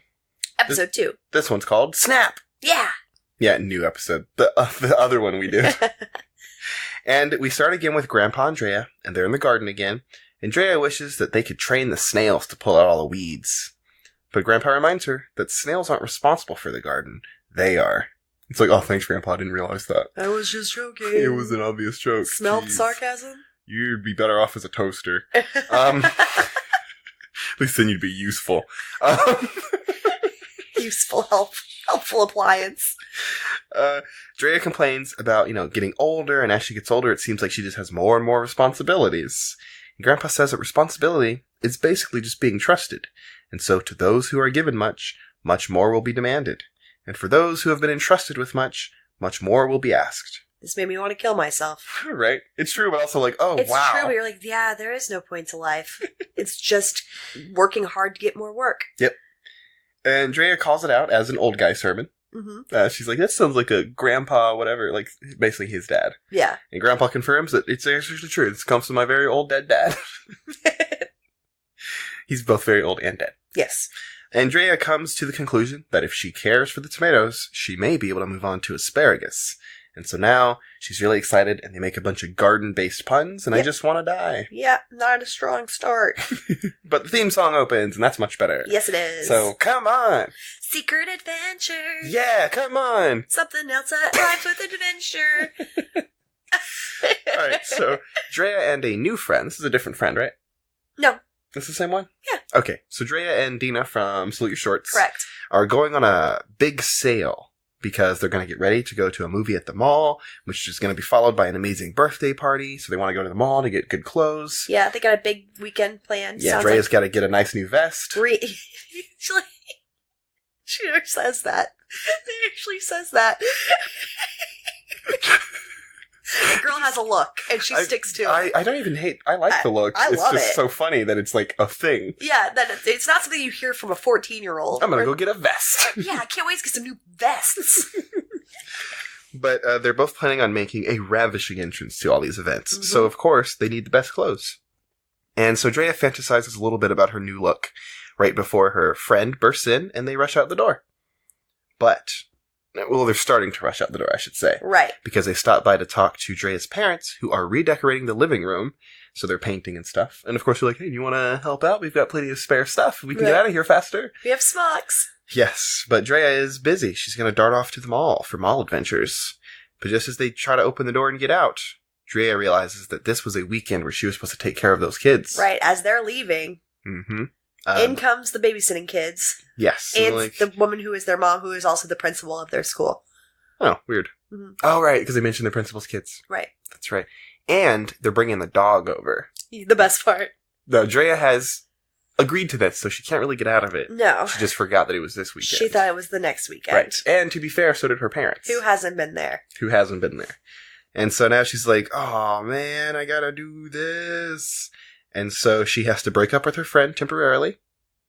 Episode 2. This one's called Snap. Yeah. Yeah, new episode. The other one we did. And we start again with Grandpa and Drea, and they're in the garden again. And Drea wishes that they could train the snails to pull out all the weeds. But Grandpa reminds her that snails aren't responsible for the garden. They are. It's like, oh, thanks, Grandpa. I didn't realize that. I was just joking. It was an obvious joke. Smelled the sarcasm? You'd be better off as a toaster. At least then you'd be useful. Useful, helpful appliance. Drea complains about, getting older, and as she gets older, it seems like she just has more and more responsibilities. And Grandpa says that responsibility is basically just being trusted. And so to those who are given much, much more will be demanded. And for those who have been entrusted with much, much more will be asked. This made me want to kill myself. Right. It's true, but also like, oh, it's wow. It's true, but you're like, yeah, there is no point to life. It's just working hard to get more work. Yep. And Drea calls it out as an old guy sermon. Mm-hmm. She's like, that sounds like a grandpa, whatever, like basically his dad. Yeah. And Grandpa confirms that it's actually true. This comes from my very old dead dad. He's both very old and dead. Yes. And Drea comes to the conclusion that if she cares for the tomatoes, she may be able to move on to asparagus. And so now she's really excited, and they make a bunch of garden-based puns, and I just want to die. Yeah, not a strong start. But the theme song opens, and that's much better. Yes, it is. So, come on! Secret adventure! Yeah, come on! Something else that rhymes with adventure! Alright, so Drea and a new friend, this is a different friend, right? No. It's the same one? Yeah. Okay, so Drea and Dina from Salute Your Shorts Correct. Are going on a big sale because they're going to get ready to go to a movie at the mall, which is going to be followed by an amazing birthday party. So they want to go to the mall to get good clothes. Yeah, they got a big weekend planned. Yeah, Drea's got to get a nice new vest. She never says that. She actually says that. The girl has a look, and she sticks to it. I don't even hate... I like the look. I love it. It's just so funny that it's like a thing. Yeah, that it's not something you hear from a 14-year-old. I'm gonna go get a vest. Yeah, I can't wait to get some new vests. But they're both planning on making a ravishing entrance to all these events. Mm-hmm. So, of course, they need the best clothes. And so Drea fantasizes a little bit about her new look right before her friend bursts in, and they rush out the door. But... well, they're starting to rush out the door, I should say. Right. Because they stop by to talk to Drea's parents, who are redecorating the living room. So they're painting and stuff. And of course, you're like, hey, do you want to help out? We've got plenty of spare stuff. We can get out of here faster. We have smocks. Yes, but Drea is busy. She's going to dart off to the mall for mall adventures. But just as they try to open the door and get out, Drea realizes that this was a weekend where she was supposed to take care of those kids. Right, as they're leaving. Mm-hmm. In comes the babysitting kids. Yes. And the woman who is their mom, who is also the principal of their school. Oh, weird. Mm-hmm. Oh, right, because they mentioned the principal's kids. Right. That's right. And they're bringing the dog over. The best part. No, Drea has agreed to this, so she can't really get out of it. No. She just forgot that it was this weekend. She thought it was the next weekend. Right. And to be fair, so did her parents. Who hasn't been there. And so now she's like, oh, man, I gotta do this. And so she has to break up with her friend temporarily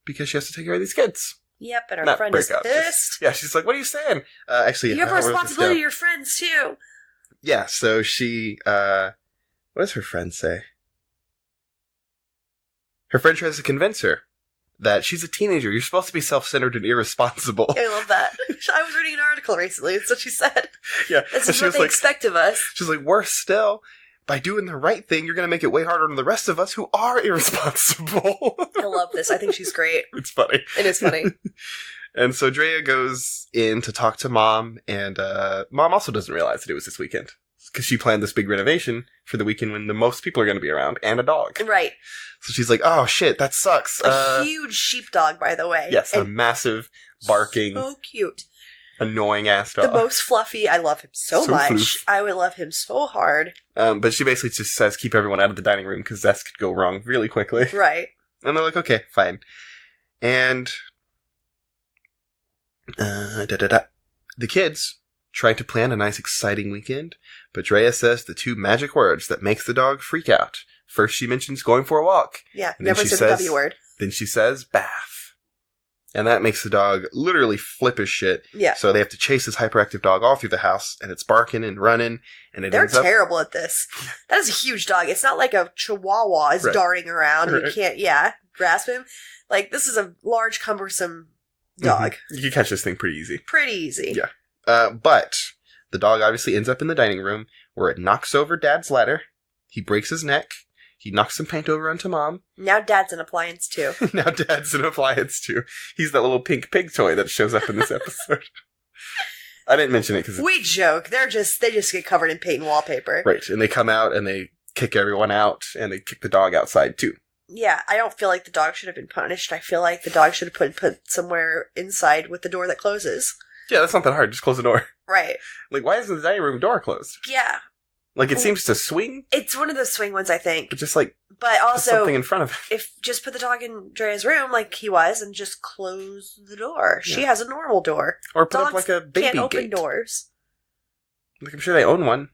because she has to take care of these kids. Yep, and her friend is pissed. Yeah, she's like, what are you saying? Actually, you have a responsibility to your friends, too. Yeah, so she, what does her friend say? Her friend tries to convince her that she's a teenager. You're supposed to be self-centered and irresponsible. I love that. I was reading an article recently. That's what she said. Yeah. This is what they expect of us. She's like, worse still, by doing the right thing, you're going to make it way harder on the rest of us who are irresponsible. I love this. I think she's great. It's funny. It is funny. And so Drea goes in to talk to Mom, and Mom also doesn't realize that it was this weekend. Because she planned this big renovation for the weekend when the most people are going to be around, and a dog. Right. So she's like, oh shit, that sucks. A huge sheepdog, by the way. Yes, a massive, barking, so cute, annoying ass dog. The most fluffy. I love him so much. Floof. I would love him so hard. But she basically just says, keep everyone out of the dining room, because that could go wrong really quickly. Right. And they're like, okay, fine. And the kids try to plan a nice, exciting weekend, but Drea says the two magic words that makes the dog freak out. First, she mentions going for a walk. Yeah, never said the W word. Then she says bath. And that makes the dog literally flip his shit. Yeah. So they have to chase this hyperactive dog all through the house, and it's barking and running, and they're terrible at this. That is a huge dog. It's not like a chihuahua is darting around. Right. You can't, grasp him. Like, this is a large, cumbersome dog. Mm-hmm. You can catch this thing pretty easy. Pretty easy. Yeah. But the dog obviously ends up in the dining room, where it knocks over Dad's ladder. He breaks his neck. He knocks some paint over onto Mom. Now Dad's an appliance, too. He's that little pink pig toy that shows up in this episode. I didn't mention it because we joke. They just get covered in paint and wallpaper. Right, and they come out and they kick everyone out, and they kick the dog outside, too. Yeah, I don't feel like the dog should have been punished. I feel like the dog should have been put somewhere inside with the door that closes. Yeah, that's not that hard. Just close the door. Right. Like, why isn't the dining room door closed? Yeah. Like, it seems to swing. It's one of those swing ones, I think. But just, like, but also, something in front of it. If just put the dog in Drea's room, like he was, and just close the door. Yeah. She has a normal door. Or put up, like, a baby gate. Can't open doors. Like, I'm sure they own one.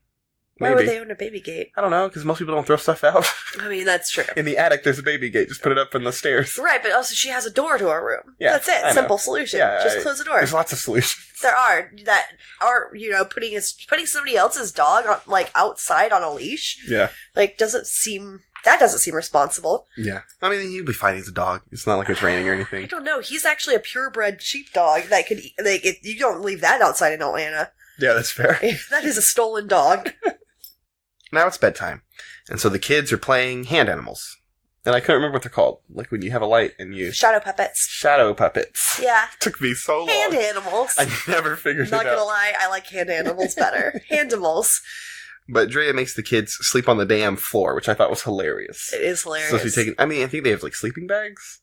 Why would they own a baby gate? I don't know, because most people don't throw stuff out. I mean, that's true. In the attic, there's a baby gate. Just put it up on the stairs. Right, but also she has a door to her room. Yeah, that's it. Simple solution. Yeah, just close the door. There's lots of solutions. There are. That are, putting somebody else's dog, like, outside on a leash. Yeah. Like, doesn't seem responsible. Yeah. I mean, you'd be fine as a dog. It's not like it's raining or anything. I don't know. He's actually a purebred sheepdog that could, like, you don't leave that outside in Atlanta. Yeah, that's fair. That is a stolen dog. Now it's bedtime. And so the kids are playing hand animals. And I couldn't remember what they're called. Like when you have a light and you... Shadow puppets. Shadow puppets. Yeah. It took me so long. Hand animals. I never figured it out. Not gonna lie, I like hand animals better. Handimals. But Drea makes the kids sleep on the damn floor, which I thought was hilarious. It is hilarious. So she's taking... I mean, I think they have, like, sleeping bags.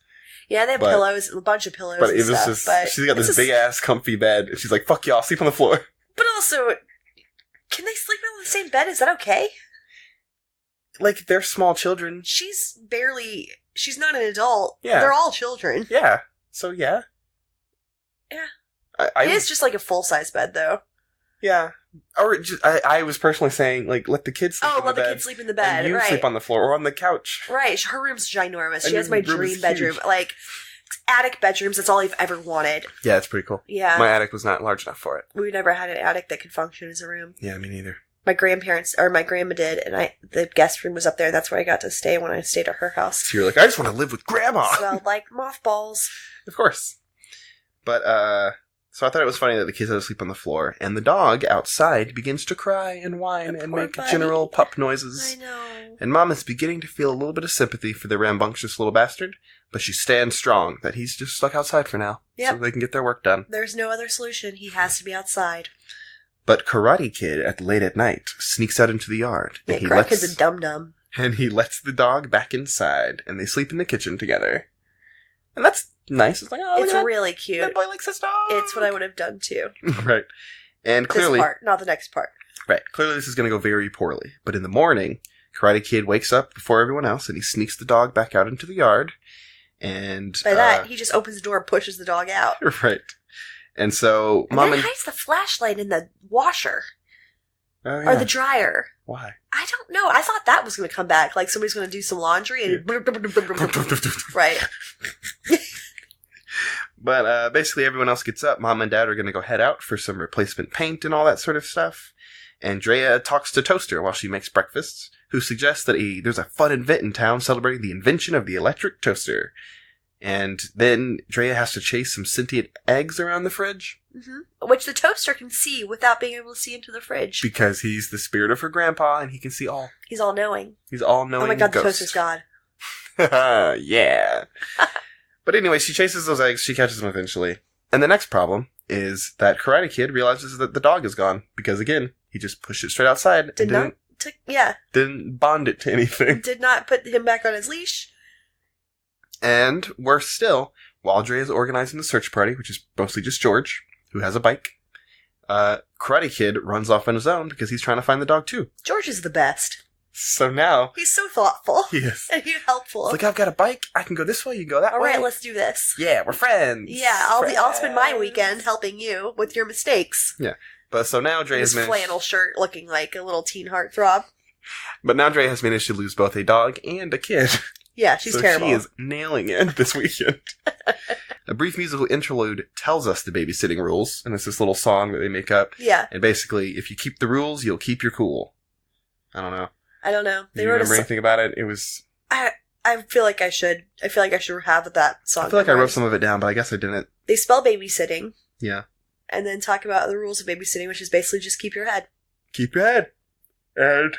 Yeah, they have pillows, a bunch of pillows but and it was stuff. Just... She's got this big-ass comfy bed, and she's like, fuck y'all, sleep on the floor. But also, can they sleep on the same bed? Is that okay? Like, they're small children. She's not an adult. Yeah. They're all children. Yeah. So, yeah. Yeah. It is just like a full-size bed, though. Yeah. Or just, I was personally saying, like, let the kids sleep in the bed. Oh, let the kids sleep in the bed, and you sleep on the floor or on the couch. Right. Her room's ginormous. She has my dream bedroom. Like, attic bedrooms, that's all I've ever wanted. Yeah, it's pretty cool. Yeah. My attic was not large enough for it. We never had an attic that could function as a room. Yeah, me neither. My grandma did, and the guest room was up there. That's where I got to stay when I stayed at her house. So you're like, I just want to live with grandma. Smelled like mothballs. Of course. But, so I thought it was funny that the kids had to sleep on the floor, and the dog outside begins to cry and whine and make general pup noises. I know. And Mom is beginning to feel a little bit of sympathy for the rambunctious little bastard, but she stands strong that he's just stuck outside for now. Yep. So they can get their work done. There's no other solution. He has to be outside. But Karate Kid, late at night, sneaks out into the yard. Yeah, Karate Kid's a dum-dum. And he lets the dog back inside, and they sleep in the kitchen together. And that's nice. It's like, oh, it's really cute. That boy likes his dog. It's what I would have done, too. Right. And clearly... This part, not the next part. Right. Clearly this is going to go very poorly. But in the morning, Karate Kid wakes up before everyone else, and he sneaks the dog back out into the yard. And... By that, he just opens the door and pushes the dog out. Right. And so, Mom then hides the flashlight in the washer. Oh, yeah. Or the dryer. Why? I don't know. I thought that was going to come back. Like somebody's going to do some laundry and... Right. But basically everyone else gets up. Mom and Dad are going to go head out for some replacement paint and all that sort of stuff. And Drea talks to Toaster while she makes breakfast, who suggests that there's a fun event in town celebrating the invention of the electric toaster. And then Drea has to chase some sentient eggs around the fridge. Mm-hmm. Which the toaster can see without being able to see into the fridge. Because he's the spirit of her grandpa, and he can see all. He's all-knowing. He's all-knowing. Oh my god, ghost. The toaster's God. Yeah. But anyway, she chases those eggs. She catches them eventually. And the next problem is that Karate Kid realizes that the dog is gone because, again, he just pushed it straight outside. Didn't bond it to anything. Did not put him back on his leash. And worse still, while Dre is organizing the search party, which is mostly just George, who has a bike, Karate Kid runs off on his own because he's trying to find the dog too. George is the best. So now... He's so thoughtful. He is. And he's helpful. It's like, I've got a bike. I can go this way. You go that way. All right, let's do this. Yeah, we're friends. Yeah, I'll spend my weekend helping you with your mistakes. Yeah. But so now Dre has managed... His flannel shirt looking like a little teen heartthrob. But now Dre has managed to lose both a dog and a kid. Yeah, she's terrible. She is nailing it this weekend. A brief musical interlude tells us the babysitting rules, and it's this little song that they make up. Yeah. And basically, if you keep the rules, you'll keep your cool. I don't know. Do you remember anything about it? It was... I feel like I should. I feel like I should have that song. I feel like I wrote some of it down, but I guess I didn't. They spell babysitting. Yeah. And then talk about the rules of babysitting, which is basically just keep your head. Keep your head. And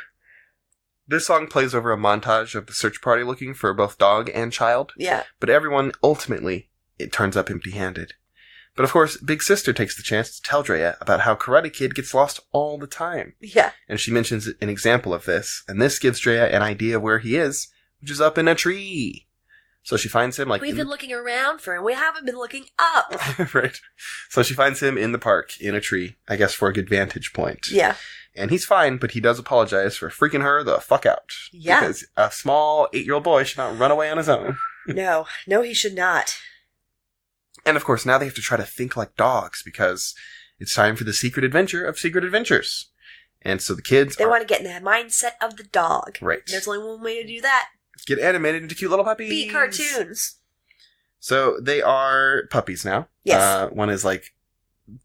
this song plays over a montage of the search party looking for both dog and child. Yeah. But everyone, ultimately, it turns up empty-handed. But of course, Big Sister takes the chance to tell Drea about how Karate Kid gets lost all the time. Yeah. And she mentions an example of this, and this gives Drea an idea of where he is, which is up in a tree. So she finds him We've been looking around for him. We haven't been looking up. Right. So she finds him in the park, in a tree, I guess for a good vantage point. Yeah. And he's fine, but he does apologize for freaking her the fuck out. Yeah. Because a small 8-year-old boy should not run away on his own. No, he should not. And of course, now they have to try to think like dogs because it's time for the secret adventure of secret adventures. And so the kids They want to get in the mindset of the dog. Right. There's only one way to do that. Get animated into cute little puppies. Be cartoons. So they are puppies now. Yes. One is like,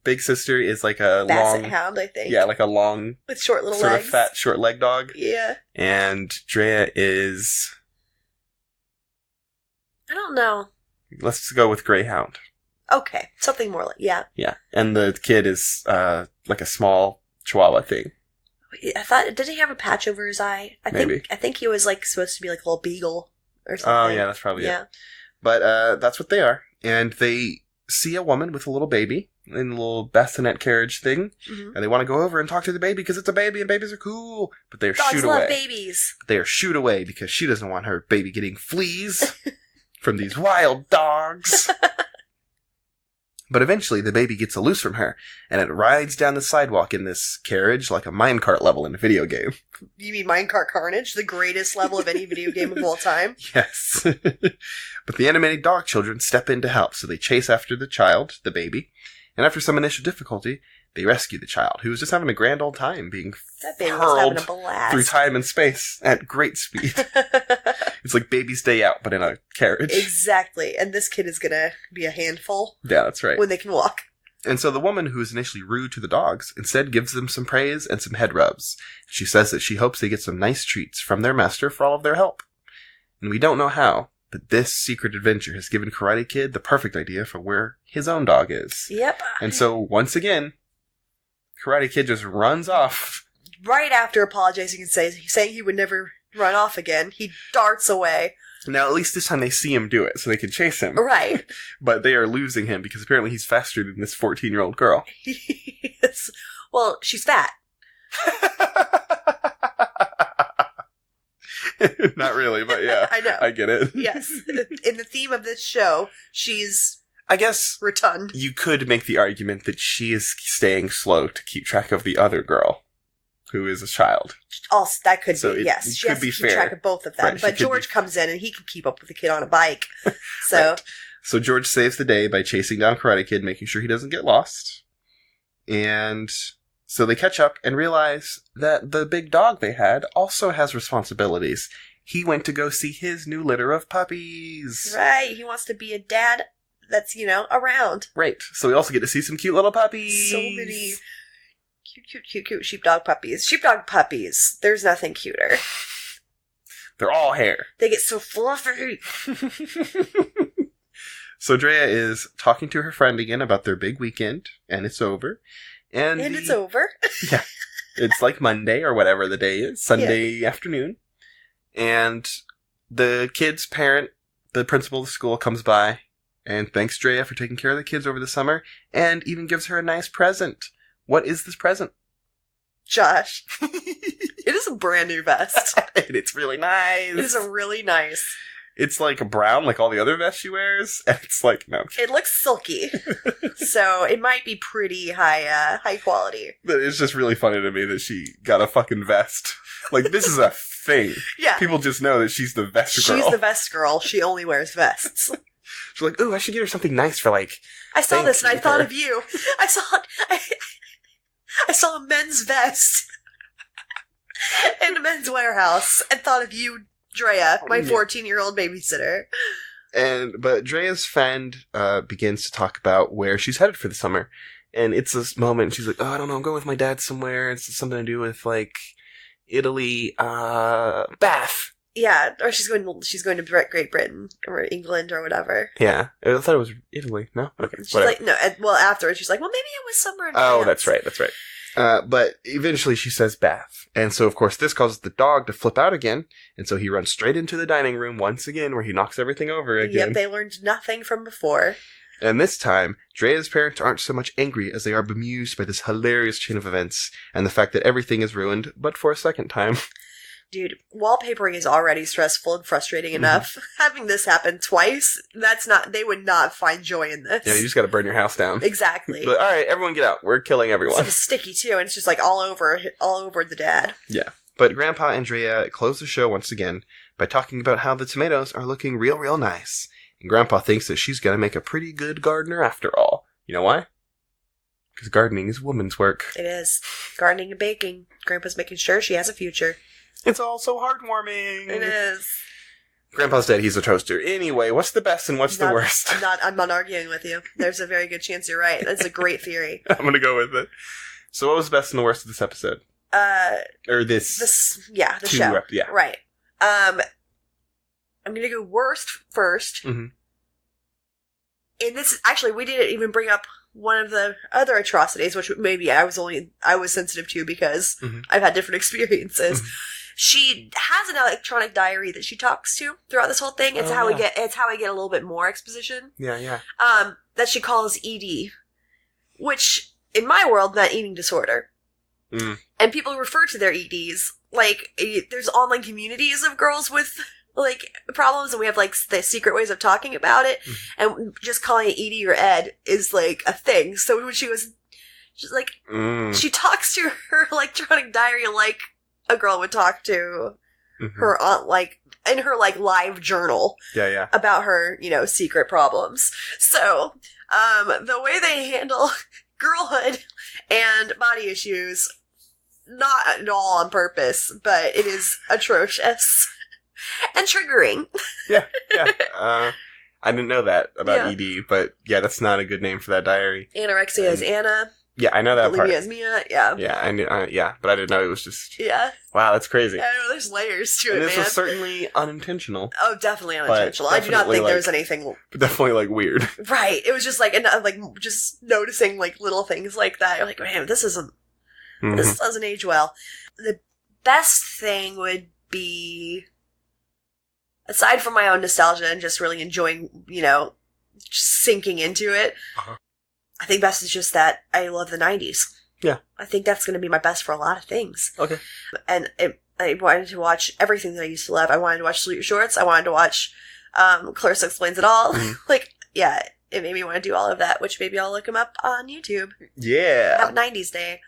Big Sister is like a Basset long... hound, I think. Yeah, like a long... With short little sort legs. of fat, short leg dog. Yeah. And Drea is... I don't know. Let's go with Greyhound. Okay. Something more like... Yeah. Yeah. And the kid is like a small Chihuahua thing. I thought... Did he have a patch over his eye? Maybe. I think he was like supposed to be like a little beagle or something. Oh, yeah. That's probably it. But that's what they are. And they see a woman with a little baby in a little bassinet carriage thing. Mm-hmm. And they want to go over and talk to the baby because it's a baby and babies are cool. But they're Dogs shooed away. Dogs love babies. They are shooed away because she doesn't want her baby getting fleas from these wild dogs. But eventually, the baby gets loose from her, and it rides down the sidewalk in this carriage like a minecart level in a video game. You mean Minecart Carnage, the greatest level of any video game of all time? Yes. But the animated dog children step in to help, so they chase after the child, the baby, and after some initial difficulty, they rescue the child, who was just having a grand old time being hurled through time and space at great speed. It's like Baby's Day Out, but in a carriage. Exactly. And this kid is going to be a handful. Yeah, that's right. When they can walk. And so the woman who is initially rude to the dogs instead gives them some praise and some head rubs. She says that she hopes they get some nice treats from their master for all of their help. And we don't know how, but this secret adventure has given Karate Kid the perfect idea for where his own dog is. Yep. And so, once again, Karate Kid just runs off. Right after apologizing and saying he would never run off again, he darts away. Now, at least this time they see him do it, so they can chase him. Right. But they are losing him because apparently he's faster than this 14-year-old girl. Yes. Well, she's fat. Not really, but yeah. I know. I get it. Yes. In the theme of this show, she's... I guess rotund. You could make the argument that she is staying slow to keep track of the other girl, who is a child. Also, that could so be, yes. It she could has be to keep fair. track of both of them. Right, but George comes in and he can keep up with the kid on a bike. So, right. So George saves the day by chasing down Karate Kid, making sure he doesn't get lost. And so they catch up and realize that the big dog they had also has responsibilities. He went to go see his new litter of puppies. Right. He wants to be a dad that's, around. Right. So we also get to see some cute little puppies. So many cute sheepdog puppies. Sheepdog puppies. There's nothing cuter. They're all hair. They get so fluffy. So Drea is talking to her friend again about their big weekend, and it's over. And it's over? Yeah. It's like Monday or whatever the day is. Sunday afternoon. And the kid's parent, the principal of the school, comes by and thanks Drea for taking care of the kids over the summer, and even gives her a nice present. What is this present? Josh, it is a brand new vest. And it's really nice. It is a really nice. It's like a brown, like all the other vests she wears, and it's like, no. It looks silky, so it might be pretty high quality. But it's just really funny to me that she got a fucking vest. Like, this is a thing. Yeah. People just know that she's the vest girl. She's the vest girl. She only wears vests. She's like, ooh, I should get her something nice for, like... I saw this and I thought of you. I saw a men's vest in a men's warehouse and thought of you, Drea, my 14-year-old babysitter. But Drea's friend begins to talk about where she's headed for the summer. And it's this moment, she's like, oh, I don't know, I'm going with my dad somewhere. It's something to do with, like, Italy, Bath. Yeah, or she's going to Great Britain or England or whatever. Yeah, I thought it was Italy. No, okay. She's like, no. Well, afterwards she's like, well, maybe it was somewhere in France. Oh, that's right. But eventually she says Bath, and so of course this causes the dog to flip out again, and so he runs straight into the dining room once again, where he knocks everything over again. Yep, they learned nothing from before. And this time, Drea's parents aren't so much angry as they are bemused by this hilarious chain of events and the fact that everything is ruined, but for a second time. Dude, wallpapering is already stressful and frustrating enough. Having this happen twice, they would not find joy in this. Yeah, you just gotta burn your house down. Exactly. But alright, everyone get out. We're killing everyone. It's sticky too, and it's just like all over the dad. Yeah. But Grandpa and Drea close the show once again by talking about how the tomatoes are looking real nice. And Grandpa thinks that she's gonna make a pretty good gardener after all. You know why? Because gardening is woman's work. It is. Gardening and baking. Grandpa's making sure she has a future. It's all so heartwarming. It is. Grandpa's dead. He's a toaster. Anyway, what's the best and what's the worst? I'm not arguing with you. There's a very good chance you're right. That's a great theory. I'm going to go with it. So what was the best and the worst of this episode? Or this... Yeah, the show. Yeah. Right. I'm going to go worst first. Mm-hmm. And this... Actually, we didn't even bring up one of the other atrocities, which maybe I was sensitive to because I've had different experiences. She has an electronic diary that she talks to throughout this whole thing. It's how we get a little bit more exposition. Yeah. That she calls ED, which in my world meant eating disorder. Mm. And people refer to their EDs like there's online communities of girls with like problems, and we have like the secret ways of talking about it, and just calling it ED or Ed is like a thing. So when she's like, she talks to her electronic diary like a girl would talk to her aunt, like in her like live journal. Yeah. About her, secret problems. So, the way they handle girlhood and body issues, not at all on purpose, but it is atrocious and triggering. Yeah. I didn't know that about ED, but yeah, that's not a good name for that diary. Anorexia is Anna. Yeah, I know that part. Bulimia is Mia. Yeah. Yeah, I knew. But I didn't know it was just. Yeah. Wow, that's crazy. Yeah, I know there's layers to it, and man. this was certainly unintentional. Oh, definitely unintentional. I do not think there was anything. But definitely like weird. Right. It was just like just noticing like little things like that. You're like, man, this doesn't age well. The best thing would be, aside from my own nostalgia and just really enjoying, just sinking into it. I think best is just that I love the 90s. Yeah. I think that's going to be my best for a lot of things. Okay. And I wanted to watch everything that I used to love. I wanted to watch Salute Your Shorts. I wanted to watch Clarissa Explains It All. It made me want to do all of that, which maybe I'll look them up on YouTube. Yeah. Have a 90s day.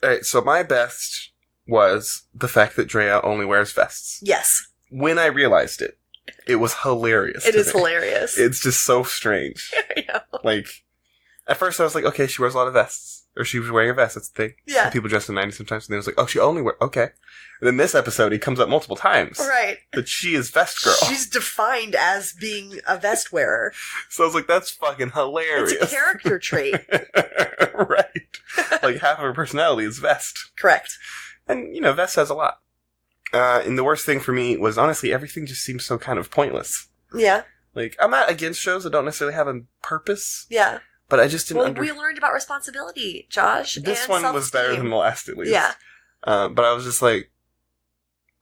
All right, so my best was the fact that Drea only wears vests. Yes. When I realized it, it was hilarious. It is hilarious. It's just so strange. I know. Like, at first I was like, okay, she wears a lot of vests. Or she was wearing a vest, that's the thing. Yeah. Some people dress in the 90s sometimes, and then it was like, oh, she only wears, okay. And then this episode, he comes up multiple times. Right. That she is vest girl. She's defined as being a vest wearer. So I was like, that's fucking hilarious. It's a character trait. Right. Like, half of her personality is vest. Correct. And, vest has a lot. And the worst thing for me was, honestly, everything just seems so kind of pointless. Yeah. Like, I'm not against shows that don't necessarily have a purpose. Yeah. But I just didn't we learned about responsibility, Josh. This and one was better than the last, at least. Yeah. But I was just like,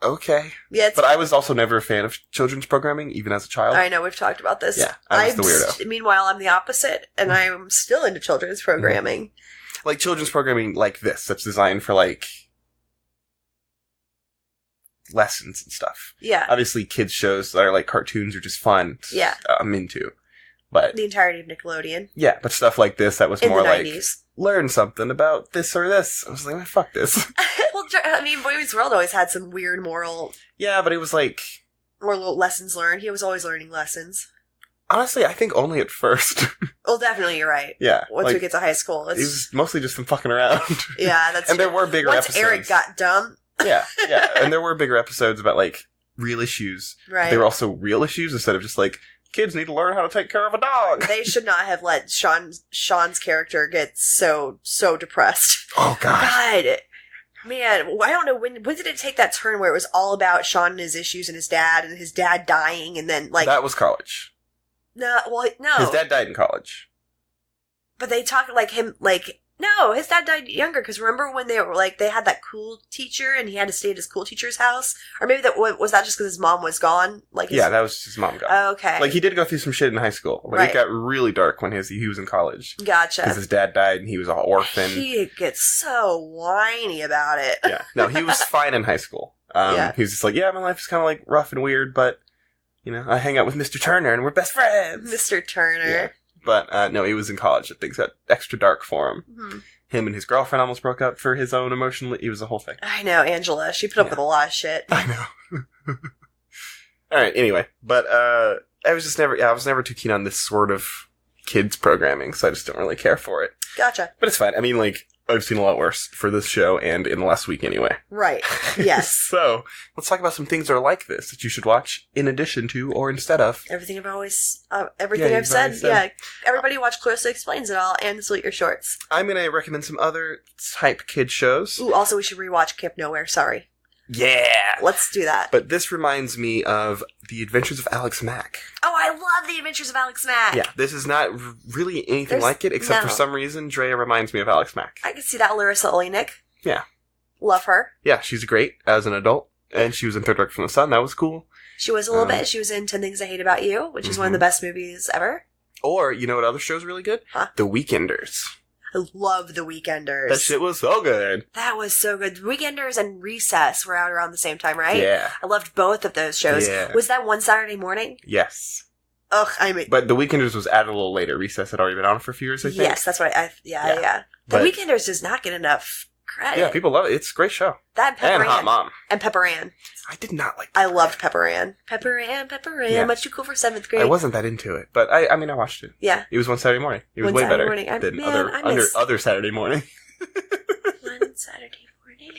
okay. Yeah, but I was also never a fan of children's programming, even as a child. I know, we've talked about this. Yeah, I was the weirdo. Meanwhile, I'm the opposite, and I'm still into children's programming. Like, children's programming like this, that's designed for, like, lessons and stuff. Yeah. Obviously, kids' shows that are, like, cartoons are just fun. Yeah. I'm into. But the entirety of Nickelodeon. Yeah, but stuff like this that was in more the like, 90s. Learn something about this or this. I was like, fuck this. Well, I mean, Boy Meets World always had some weird moral... Yeah, but it was like... Moral lessons learned. He was always learning lessons. Honestly, I think only at first. Well, definitely, you're right. Yeah. Once we get to high school, it was mostly just them fucking around. Yeah, that's And there were bigger episodes. Once Eric got dumb. Yeah. And there were bigger episodes about, like, real issues. Right. They were also real issues instead of just, like, kids need to learn how to take care of a dog. They should not have let Sean's character get so depressed. Oh, God. God. Man, I don't know, when did it take that turn where it was all about Sean and his issues and his dad dying, and then, like... That was college. No, well, no. His dad died in college. But they talk like him, like... No, his dad died younger, because remember when they were, like, they had that cool teacher, and he had to stay at his cool teacher's house? Or maybe was that just because his mom was gone? Yeah, that was his mom gone. Oh, okay. Like, he did go through some shit in high school. Like, it got really dark when he was in college. Gotcha. Because his dad died, and he was an orphan. He gets so whiny about it. Yeah. No, he was fine in high school. He was just like, yeah, my life is kind of, like, rough and weird, but, you know, I hang out with Mr. Turner, and we're best friends. Mr. Turner. Yeah. But, no, he was in college, and things got extra dark for him. Mm-hmm. Him and his girlfriend almost broke up for his own emotional... It was a whole thing. I know, Angela. She put up with a lot of shit. I know. Alright, anyway. But, I was never too keen on this sort of kids programming, so I just don't really care for it. Gotcha. But it's fine. I mean, like, I've seen a lot worse for this show, and in the last week anyway. Right. Yes. So, let's talk about some things that are like this, that you should watch in addition to, or instead of. Everything I've said. Yeah. Everybody watch Closely Explains It All and Salute Your Shorts. I'm gonna recommend some other type kid shows. Ooh, also we should rewatch Camp Nowhere, sorry. Yeah! Let's do that. But this reminds me of The Adventures of Alex Mack. Oh, I love The Adventures of Alex Mack! Yeah, this is not really anything like it, except for some reason, Drea reminds me of Alex Mack. I can see that. Larissa Oleynik. Yeah. Love her. Yeah, she's great as an adult, and she was in Third Rock from the Sun. That was cool. She was a little bit. She was in 10 Things I Hate About You, which is one of the best movies ever. Or, you know what other show's really good? Huh? The Weekenders. I love The Weekenders. That shit was so good. That was so good. The Weekenders and Recess were out around the same time, right? Yeah. I loved both of those shows. Yeah. Was that one Saturday morning? Yes. Ugh, I mean... But The Weekenders was added a little later. Recess had already been on for a few years, I think. Yes, that's right. Yeah. The Weekenders does not get enough credit. Yeah, people love it. It's a great show. That and Pepper and Ann. Hot Mom. And Pepper Ann. I did not like that. I loved Pepper Ann. Pepper Ann. Yeah. Much too cool for 7th grade. I wasn't that into it, but I mean, I watched it. Yeah. It was one Saturday morning. It was way better than other Saturday morning. One Saturday morning.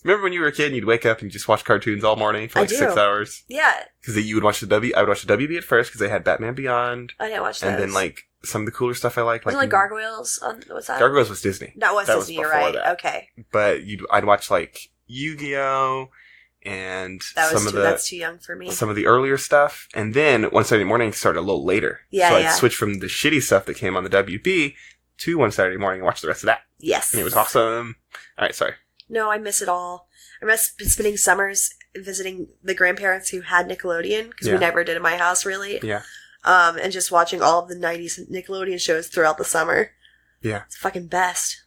Remember when you were a kid and you'd wake up and you just watch cartoons all morning for like 6 hours? Yeah. Because you would watch I would watch the WB at first because they had Batman Beyond. I didn't watch those. And then like some of the cooler stuff I like. Wasn't like Gargoyles what's that? Gargoyles was Disney. That was Disney, you're right. That. Okay. But I'd watch like Yu-Gi-Oh! And that's too young for me. Some of the earlier stuff. And then one Saturday morning started a little later. Yeah, so I'd switch from the shitty stuff that came on the WB to one Saturday morning and watch the rest of that. Yes. And it was awesome. Alright, sorry. No, I miss it all. I miss spending summers visiting the grandparents who had Nickelodeon, because we never did in my house, really. Yeah. And just watching all of the 90s Nickelodeon shows throughout the summer. Yeah. It's fucking best.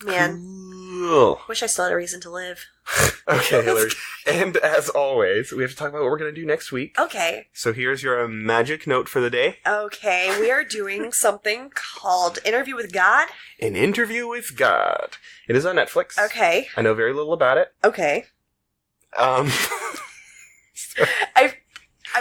Man. Cool. Wish I still had a reason to live. Okay, Hillary. And as always, we have to talk about what we're going to do next week. Okay. So here's your magic note for the day. Okay, we are doing something called Interview with God. An Interview with God. It is on Netflix. Okay. I know very little about it. Okay. I'm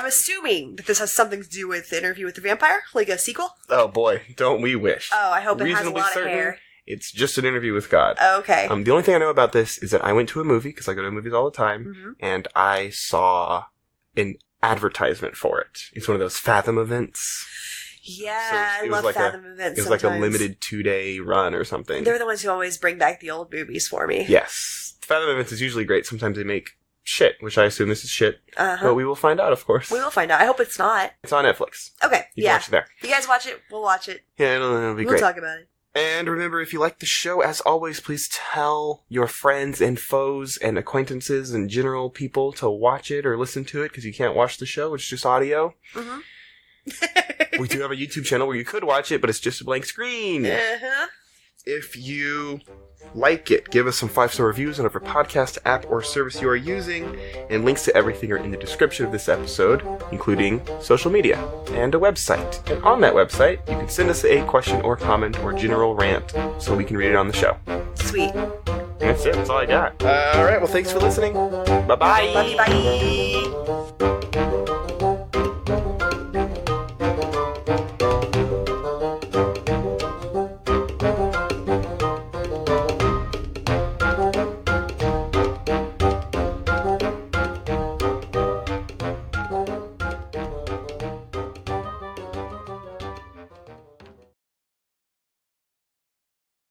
assuming that this has something to do with Interview with the Vampire, like a sequel. Oh boy, don't we wish. Oh, I hope it has a lot of hair. It's just an interview with God. Okay. The only thing I know about this is that I went to a movie, because I go to movies all the time, and I saw an advertisement for it. It's one of those Fathom events. Yeah, I love Fathom events. It was like a limited 2-day run or something. They're the ones who always bring back the old movies for me. Yes. Fathom events is usually great. Sometimes they make shit, which I assume this is shit. But we will find out, of course. We will find out. I hope it's not. It's on Netflix. Okay, you can watch it there. If you guys watch it, we'll watch it. Yeah, it'll be great. We'll talk about it. And remember, if you like the show, as always, please tell your friends and foes and acquaintances and general people to watch it or listen to it, because you can't watch the show. It's just audio. Mm-hmm. We do have a YouTube channel where you could watch it, but it's just a blank screen. Uh-huh. If you like it, give us some 5-star reviews on whatever podcast app or service you are using, and links to everything are in the description of this episode, including social media and a website. And on that website, you can send us a question or comment or general rant so we can read it on the show. Sweet. That's it. That's all I got. All right. Well, thanks for listening. Bye-bye. Love you. Bye.